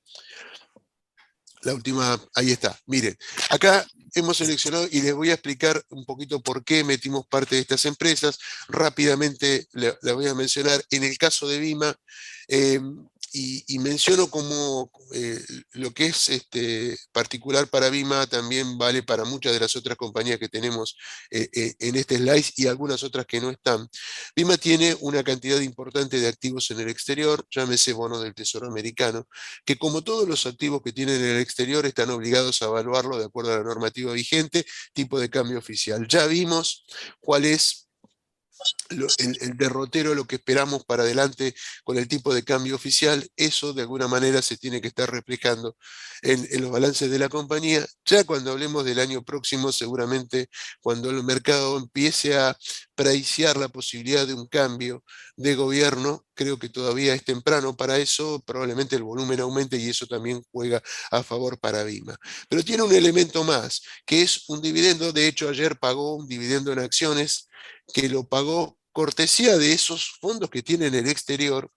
B: La última, ahí está. Miren, acá hemos seleccionado, y les voy a explicar un poquito por qué metimos parte de estas empresas. Rápidamente la voy a mencionar. En el caso de Vima, y menciono como lo que es particular para Vima, también vale para muchas de las otras compañías que tenemos en este slide, y algunas otras que no están. Vima tiene una cantidad importante de activos en el exterior, llámese bonos del Tesoro americano, que, como todos los activos que tienen en el exterior, están obligados a evaluarlo de acuerdo a la normativa vigente, tipo de cambio oficial. Ya vimos cuál es el derrotero, lo que esperamos para adelante con el tipo de cambio oficial. Eso de alguna manera se tiene que estar reflejando en los balances de la compañía. Ya cuando hablemos del año próximo, seguramente cuando el mercado empiece a preciar la posibilidad de un cambio de gobierno, creo que todavía es temprano para eso, probablemente el volumen aumente, y eso también juega a favor para Vima. Pero tiene un elemento más, que es un dividendo. De hecho, ayer pagó un dividendo en acciones, que lo pagó cortesía de esos fondos que tienen en el exterior.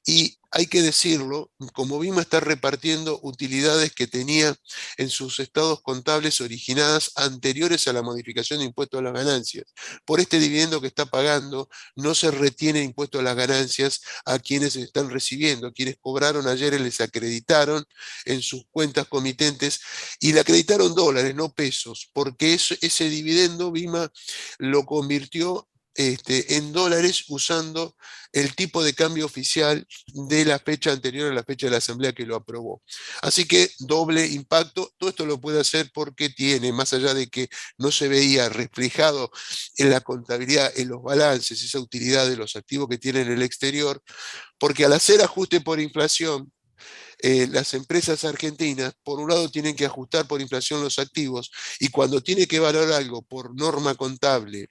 B: Y hay que decirlo, como Vima está repartiendo utilidades que tenía en sus estados contables originadas anteriores a la modificación de impuesto a las ganancias. Por este dividendo que está pagando, no se retiene impuesto a las ganancias a quienes están recibiendo. Quienes cobraron ayer les acreditaron en sus cuentas comitentes y le acreditaron dólares, no pesos, porque ese dividendo Vima lo convirtió en dólares usando el tipo de cambio oficial de la fecha anterior a la fecha de la asamblea que lo aprobó. Así que doble impacto. Todo esto lo puede hacer porque tiene, más allá de que no se veía reflejado en la contabilidad, en los balances, esa utilidad de los activos que tiene en el exterior, porque al hacer ajuste por inflación, las empresas argentinas, por un lado, tienen que ajustar por inflación los activos y cuando tiene que valorar algo por norma contable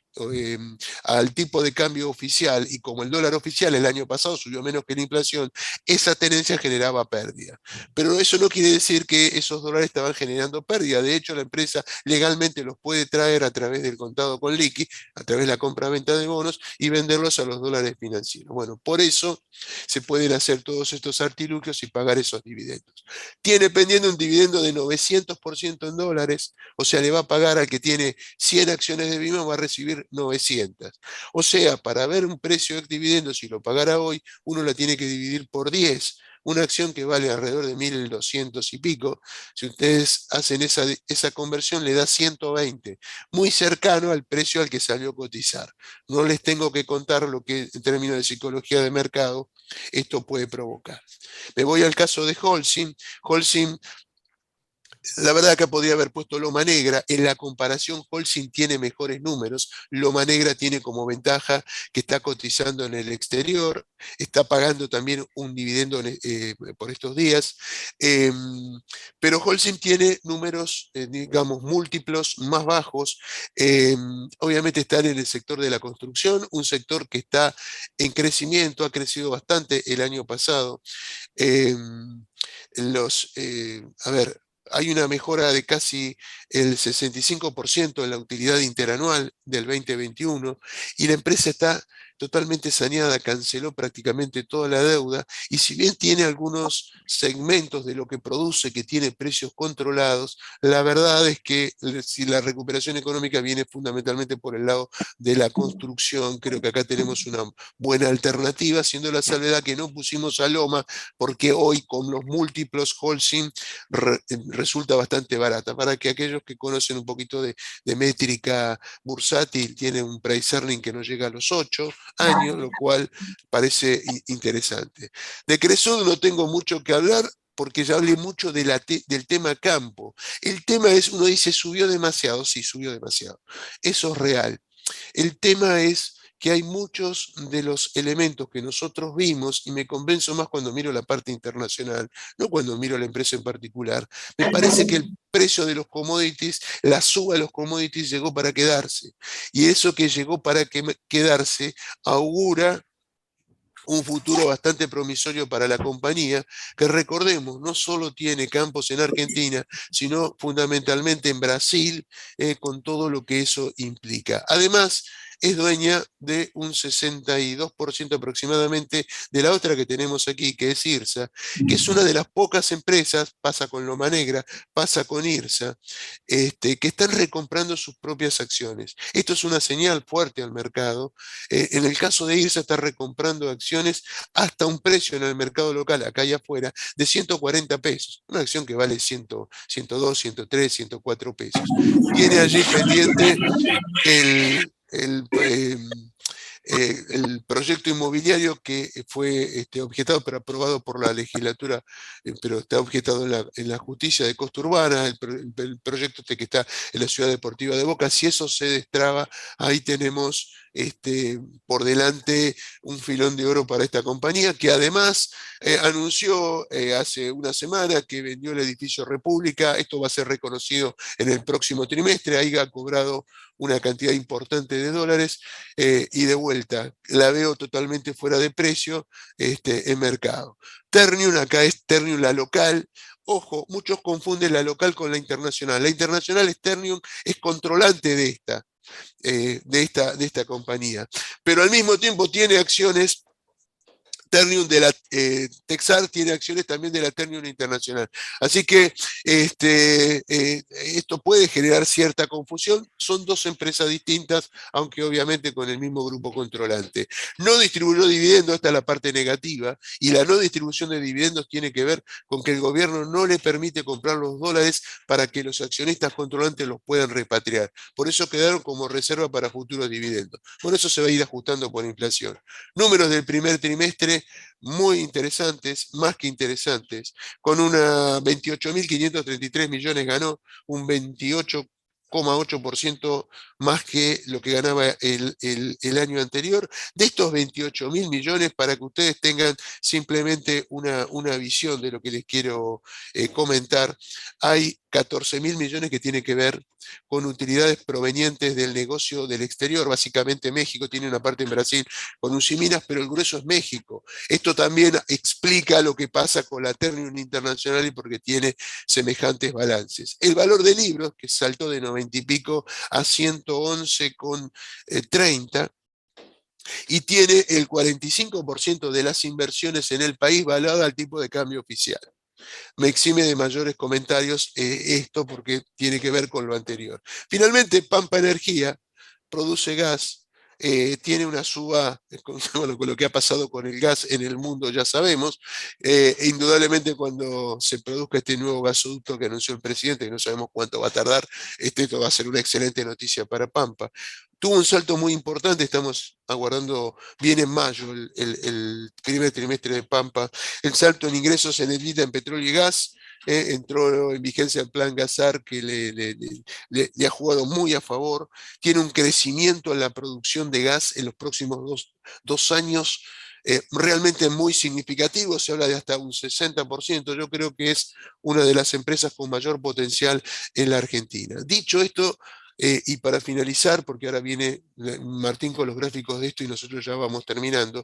B: al tipo de cambio oficial, y como el dólar oficial el año pasado subió menos que la inflación, esa tenencia generaba pérdida. Pero eso no quiere decir que esos dólares estaban generando pérdida. De hecho, la empresa legalmente los puede traer a través del contado con liqui, a través de la compra-venta de bonos y venderlos a los dólares financieros. Bueno, por eso se pueden hacer todos estos artilugios y pagar esos dividendos. Tiene pendiente un dividendo de 900% en dólares, o sea, le va a pagar al que tiene 100 acciones de Vima, va a recibir 900. O sea, para ver un precio de dividendo, si lo pagara hoy, uno la tiene que dividir por 10. Una acción que vale alrededor de 1.200 y pico, si ustedes hacen esa conversión, le da 120, muy cercano al precio al que salió a cotizar. No les tengo que contar lo que en términos de psicología de mercado esto puede provocar. Me voy al caso de Holcim. Holcim, la verdad que podría haber puesto Loma Negra. En la comparación, Holcim tiene mejores números. Loma Negra tiene como ventaja que está cotizando en el exterior, está pagando también un dividendo por estos días. Pero Holcim tiene números, digamos, múltiplos más bajos. Obviamente están en el sector de la construcción, un sector que está en crecimiento, ha crecido bastante el año pasado. Eh, a ver, hay una mejora de casi el 65% en la utilidad interanual del 2021 y la empresa está totalmente saneada, canceló prácticamente toda la deuda y si bien tiene algunos segmentos de lo que produce que tiene precios controlados, la verdad es que si la recuperación económica viene fundamentalmente por el lado de la construcción, creo que acá tenemos una buena alternativa, siendo la salvedad que no pusimos a Loma porque hoy con los múltiplos Holcim resulta bastante barata. Para que aquellos que conocen un poquito de métrica bursátil, tiene un price earning que no llega a los 8 años, lo cual parece interesante. De Cresud no tengo mucho que hablar porque ya hablé mucho del tema campo. El tema es, uno dice, subió demasiado, sí, subió demasiado. Eso es real. El tema es que hay muchos de los elementos que nosotros vimos, y me convenzo más cuando miro la parte internacional, no cuando miro la empresa en particular, me parece que el precio de los commodities, la suba de los commodities llegó para quedarse. Y eso que llegó para quedarse augura un futuro bastante promisorio para la compañía, que recordemos, no solo tiene campos en Argentina, sino fundamentalmente en Brasil, con todo lo que eso implica. Además, es dueña de un 62% aproximadamente de la otra que tenemos aquí, que es IRSA, que es una de las pocas empresas, pasa con Loma Negra, pasa con IRSA, que están recomprando sus propias acciones. Esto es una señal fuerte al mercado. En el caso de IRSA está recomprando acciones hasta un precio en el mercado local, acá y afuera, de 140 pesos. Una acción que vale 100, 102, 103, 104 pesos. Tiene allí pendiente el proyecto inmobiliario que fue objetado, pero aprobado por la legislatura, pero está objetado en la justicia de Costa Urbana, el proyecto que está en la Ciudad Deportiva de Boca. Si eso se destraba, ahí tenemos por delante un filón de oro para esta compañía, que además anunció hace una semana que vendió el edificio República. Esto va a ser reconocido en el próximo trimestre. Ahí ha cobrado una cantidad importante de dólares y de vuelta la veo totalmente fuera de precio en mercado. Ternium, acá es Ternium la local. Ojo, muchos confunden la local con la internacional. La internacional es Ternium, es controlante de esta. de esta compañía. Pero al mismo tiempo tiene acciones. Ternium de la Texar tiene acciones también de la Ternium Internacional. Así que esto puede generar cierta confusión. Son dos empresas distintas, aunque obviamente con el mismo grupo controlante. No distribuyó dividendos, esta es la parte negativa, y la no distribución de dividendos tiene que ver con que el gobierno no le permite comprar los dólares para que los accionistas controlantes los puedan repatriar. Por eso quedaron como reserva para futuros dividendos. Por eso se va a ir ajustando por inflación. Números del primer trimestre muy interesantes, más que interesantes, con una 28.533 millones ganó, un 28,8% más que lo que ganaba el año anterior. De estos 28.000 millones, para que ustedes tengan simplemente una visión de lo que les quiero comentar, hay 14.000 millones que tienen que ver con utilidades provenientes del negocio del exterior. Básicamente México tiene una parte en Brasil con Usiminas, pero el grueso es México. Esto también explica lo que pasa con la Ternium Internacional y porque tiene semejantes balances. El valor de libros, que saltó de 90 y pico a 111,30, y tiene el 45% de las inversiones en el país valorada al tipo de cambio oficial. Me exime de mayores comentarios esto porque tiene que ver con lo anterior. Finalmente, Pampa Energía produce gas, tiene una suba, bueno, con lo que ha pasado con el gas en el mundo ya sabemos, indudablemente cuando se produzca este nuevo gasoducto que anunció el presidente, que no sabemos cuánto va a tardar, esto va a ser una excelente noticia para Pampa. Tuvo un salto muy importante, estamos aguardando, viene en mayo el primer trimestre de Pampa, el salto en ingresos en EBITDA en petróleo y gas, entró en vigencia el plan Gasar que le ha jugado muy a favor, tiene un crecimiento en la producción de gas en los próximos dos años realmente muy significativo, se habla de hasta un 60%, yo creo que es una de las empresas con mayor potencial en la Argentina. Dicho esto, y para finalizar, porque ahora viene Martín con los gráficos de esto y nosotros ya vamos terminando,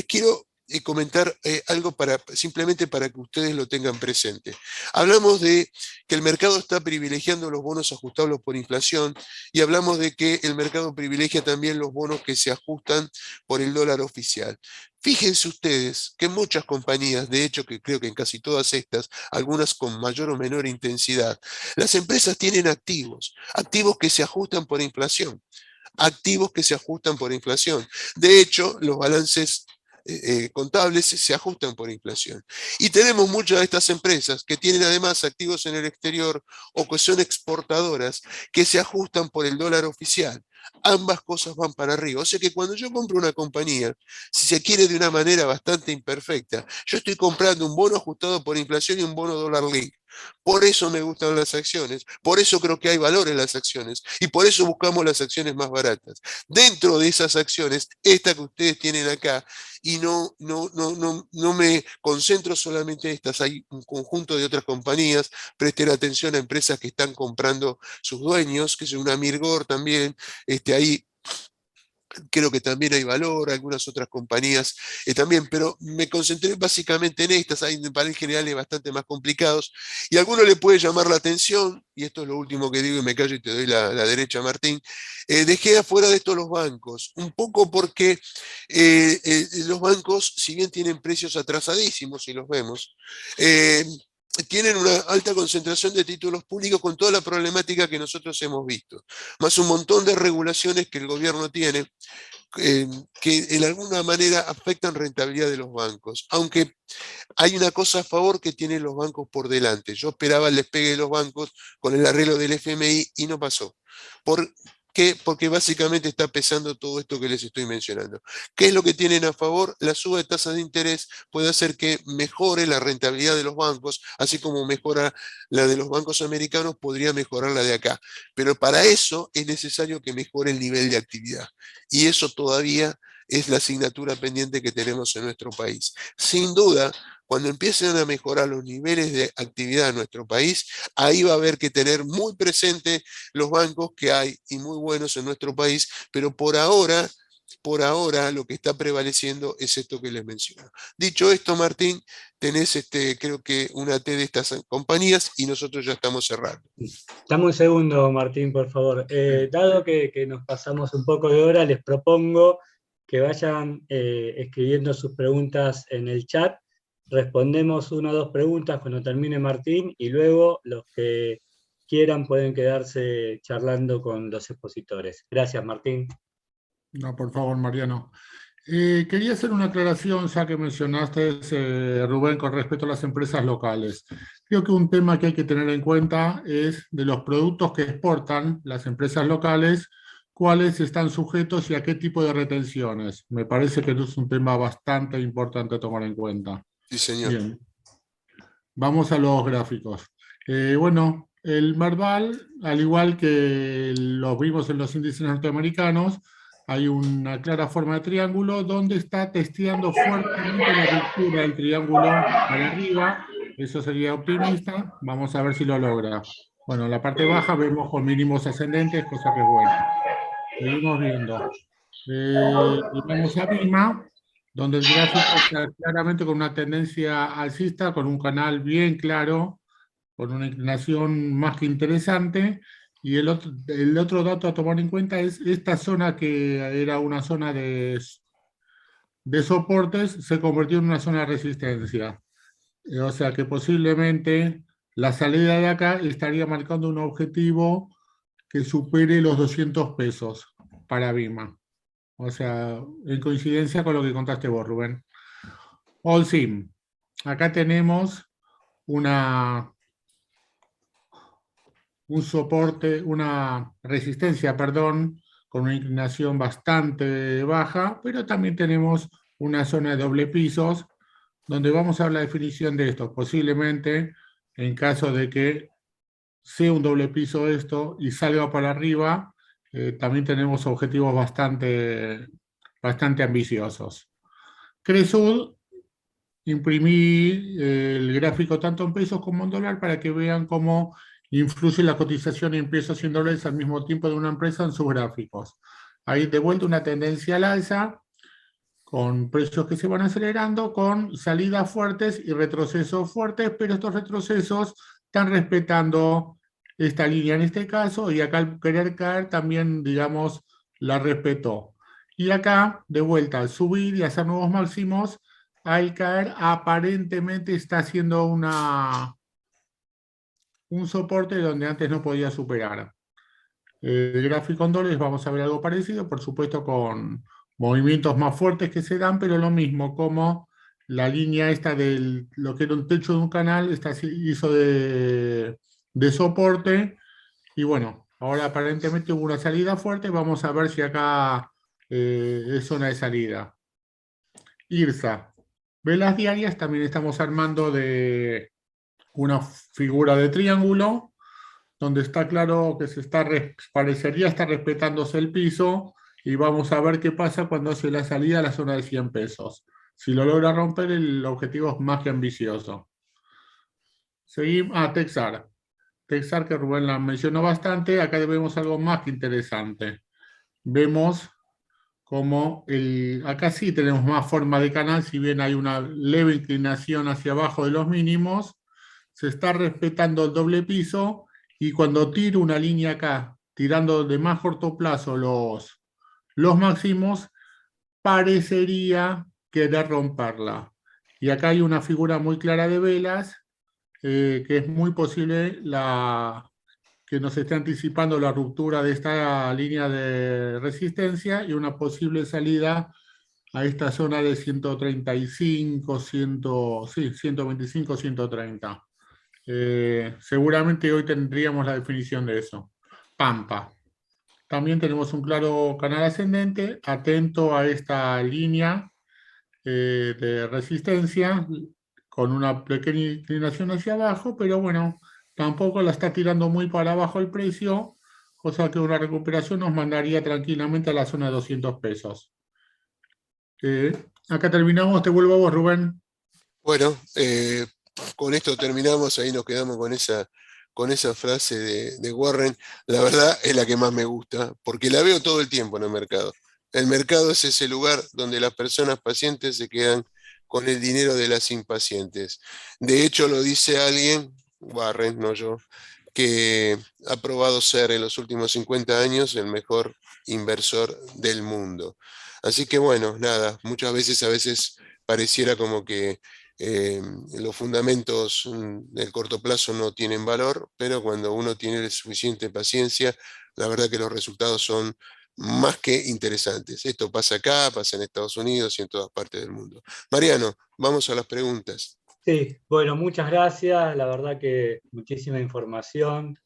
B: quiero comentar algo simplemente para que ustedes lo tengan presente. Hablamos de que el mercado está privilegiando los bonos ajustables por inflación y hablamos de que el mercado privilegia también los bonos que se ajustan por el dólar oficial. Fíjense ustedes que muchas compañías, de hecho que creo que en casi todas estas, algunas con mayor o menor intensidad, las empresas tienen activos que se ajustan por inflación. Activos que se ajustan por inflación. De hecho, los balances contables se ajustan por inflación. Y tenemos muchas de estas empresas que tienen además activos en el exterior o que son exportadoras que se ajustan por el dólar oficial. Ambas cosas van para arriba. O sea que cuando yo compro una compañía, si se quiere de una manera bastante imperfecta, yo estoy comprando un bono ajustado por inflación y un bono dólar link. Por eso me gustan las acciones, por eso creo que hay valor en las acciones y por eso buscamos las acciones más baratas. Dentro de esas acciones, esta que ustedes tienen acá, y no me concentro solamente en estas, hay un conjunto de otras compañías, presten atención a empresas que están comprando sus dueños, que es una Mirgor también, ahí creo que también hay valor, algunas otras compañías también, pero me concentré básicamente en estas, hay paneles generales bastante más complicados, y a alguno le puede llamar la atención, y esto es lo último que digo y me callo y te doy la derecha, Martín, dejé afuera de esto los bancos, un poco porque los bancos, si bien tienen precios atrasadísimos, y los vemos, tienen una alta concentración de títulos públicos con toda la problemática que nosotros hemos visto, más un montón de regulaciones que el gobierno tiene que en alguna manera afectan rentabilidad de los bancos, aunque hay una cosa a favor que tienen los bancos por delante. Yo esperaba el despegue de los bancos con el arreglo del FMI y no pasó. ¿Por qué? Porque básicamente está pesando todo esto que les estoy mencionando. ¿Qué es lo que tienen a favor? La suba de tasas de interés puede hacer que mejore la rentabilidad de los bancos, así como mejora la de los bancos americanos, podría mejorar la de acá. Pero para eso es necesario que mejore el nivel de actividad. Y eso todavía es la asignatura pendiente que tenemos en nuestro país. Sin duda, cuando empiecen a mejorar los niveles de actividad en nuestro país, ahí va a haber que tener muy presente los bancos que hay y muy buenos en nuestro país, pero por ahora por ahora lo que está prevaleciendo es esto que les menciono. Dicho esto, Martín, tenés creo que una T de estas compañías y nosotros ya estamos cerrando.
A: Dame un segundo, Martín, por favor. Dado que nos pasamos un poco de hora, les propongo que vayan escribiendo sus preguntas en el chat. Respondemos 1 o 2 preguntas cuando termine Martín y luego los que quieran pueden quedarse charlando con los expositores. Gracias, Martín.
C: No, por favor, Mariano. Quería hacer una aclaración, ya que mencionaste, Rubén, con respecto a las empresas locales. Creo que un tema que hay que tener en cuenta es de los productos que exportan las empresas locales, cuáles están sujetos y a qué tipo de retenciones. Me parece que es un tema bastante importante a tomar en cuenta.
B: Sí, señor.
C: Bien, vamos a los gráficos. Bueno, el Merval, al igual que lo vimos en los índices norteamericanos, hay una clara forma de triángulo donde está testeando fuertemente la ruptura del triángulo para arriba. Eso sería optimista. Vamos a ver si lo logra. Bueno, en la parte baja vemos con mínimos ascendentes, cosa que es buena. Seguimos viendo. Y vamos a Bima, donde el gráfico está claramente con una tendencia alcista, con un canal bien claro, con una inclinación más que interesante. Y el otro dato a tomar en cuenta es esta zona que era una zona de soportes, se convirtió en una zona de resistencia. O sea que posiblemente la salida de acá estaría marcando un objetivo que supere los 200 pesos para Bima. O sea, en coincidencia con lo que contaste vos, Rubén. Allsim. Acá tenemos un soporte, una resistencia, perdón, con una inclinación bastante baja, pero también tenemos una zona de doble pisos, donde vamos a ver la definición de esto. Posiblemente, en caso de que sea un doble piso esto y salga para arriba, también tenemos objetivos bastante ambiciosos. Cresud, imprimí el gráfico tanto en pesos como en dólar para que vean cómo influye la cotización en pesos y en dólares al mismo tiempo de una empresa en sus gráficos. Ahí de vuelta una tendencia al alza, con precios que se van acelerando, con salidas fuertes y retrocesos fuertes, pero estos retrocesos están respetando esta línea en este caso, y acá al querer caer también, digamos, la respetó. Y acá, de vuelta, al subir y hacer nuevos máximos, al caer aparentemente está haciendo un soporte donde antes no podía superar. El gráfico en dólares vamos a ver algo parecido, por supuesto con movimientos más fuertes que se dan, pero lo mismo, como la línea esta de lo que era un techo de un canal, hizo de soporte, y bueno, ahora aparentemente hubo una salida fuerte, vamos a ver si acá es zona de salida. IRSA. Velas diarias, también estamos armando de una figura de triángulo, donde está claro que parecería estar respetándose el piso, y vamos a ver qué pasa cuando hace la salida a la zona de 100 pesos. Si lo logra romper, el objetivo es más que ambicioso. Seguimos, Texar. Texar, que Rubén la mencionó bastante, acá vemos algo más que interesante. Vemos como acá sí tenemos más forma de canal, si bien hay una leve inclinación hacia abajo de los mínimos, se está respetando el doble piso, y cuando tiro una línea acá, tirando de más corto plazo los máximos, parecería querer romperla. Y acá hay una figura muy clara de velas, que es muy posible que nos esté anticipando la ruptura de esta línea de resistencia y una posible salida a esta zona de 135, 125, 130. Seguramente hoy tendríamos la definición de eso. Pampa. También tenemos un claro canal ascendente, atento a esta línea de resistencia, con una pequeña inclinación hacia abajo, pero bueno, tampoco la está tirando muy para abajo el precio, cosa que una recuperación nos mandaría tranquilamente a la zona de 200 pesos. Acá terminamos, te vuelvo a vos, Rubén.
B: Bueno, con esto terminamos, ahí nos quedamos con esa frase de Warren. La verdad es la que más me gusta, porque la veo todo el tiempo en el mercado. El mercado es ese lugar donde las personas pacientes se quedan con el dinero de las impacientes. De hecho, lo dice alguien, Warren, no yo, que ha probado ser en los últimos 50 años el mejor inversor del mundo. Así que bueno, nada, muchas veces a veces pareciera como que los fundamentos del corto plazo no tienen valor, pero cuando uno tiene suficiente paciencia, la verdad que los resultados son más que interesantes. Esto pasa acá, pasa en Estados Unidos y en todas partes del mundo. Mariano, vamos a las preguntas.
A: Sí, bueno, muchas gracias, la verdad que muchísima información,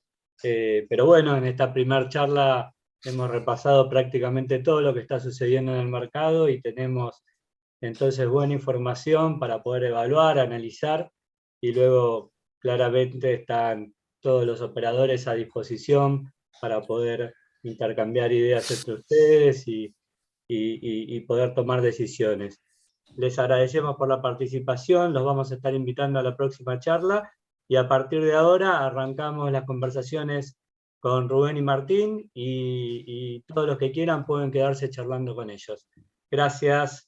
A: pero bueno, en esta primera charla hemos repasado prácticamente todo lo que está sucediendo en el mercado y tenemos entonces buena información para poder evaluar, analizar y luego claramente están todos los operadores a disposición para poder intercambiar ideas entre ustedes y poder tomar decisiones. Les agradecemos por la participación, los vamos a estar invitando a la próxima charla y a partir de ahora arrancamos las conversaciones con Rubén y Martín y todos los que quieran pueden quedarse charlando con ellos. Gracias.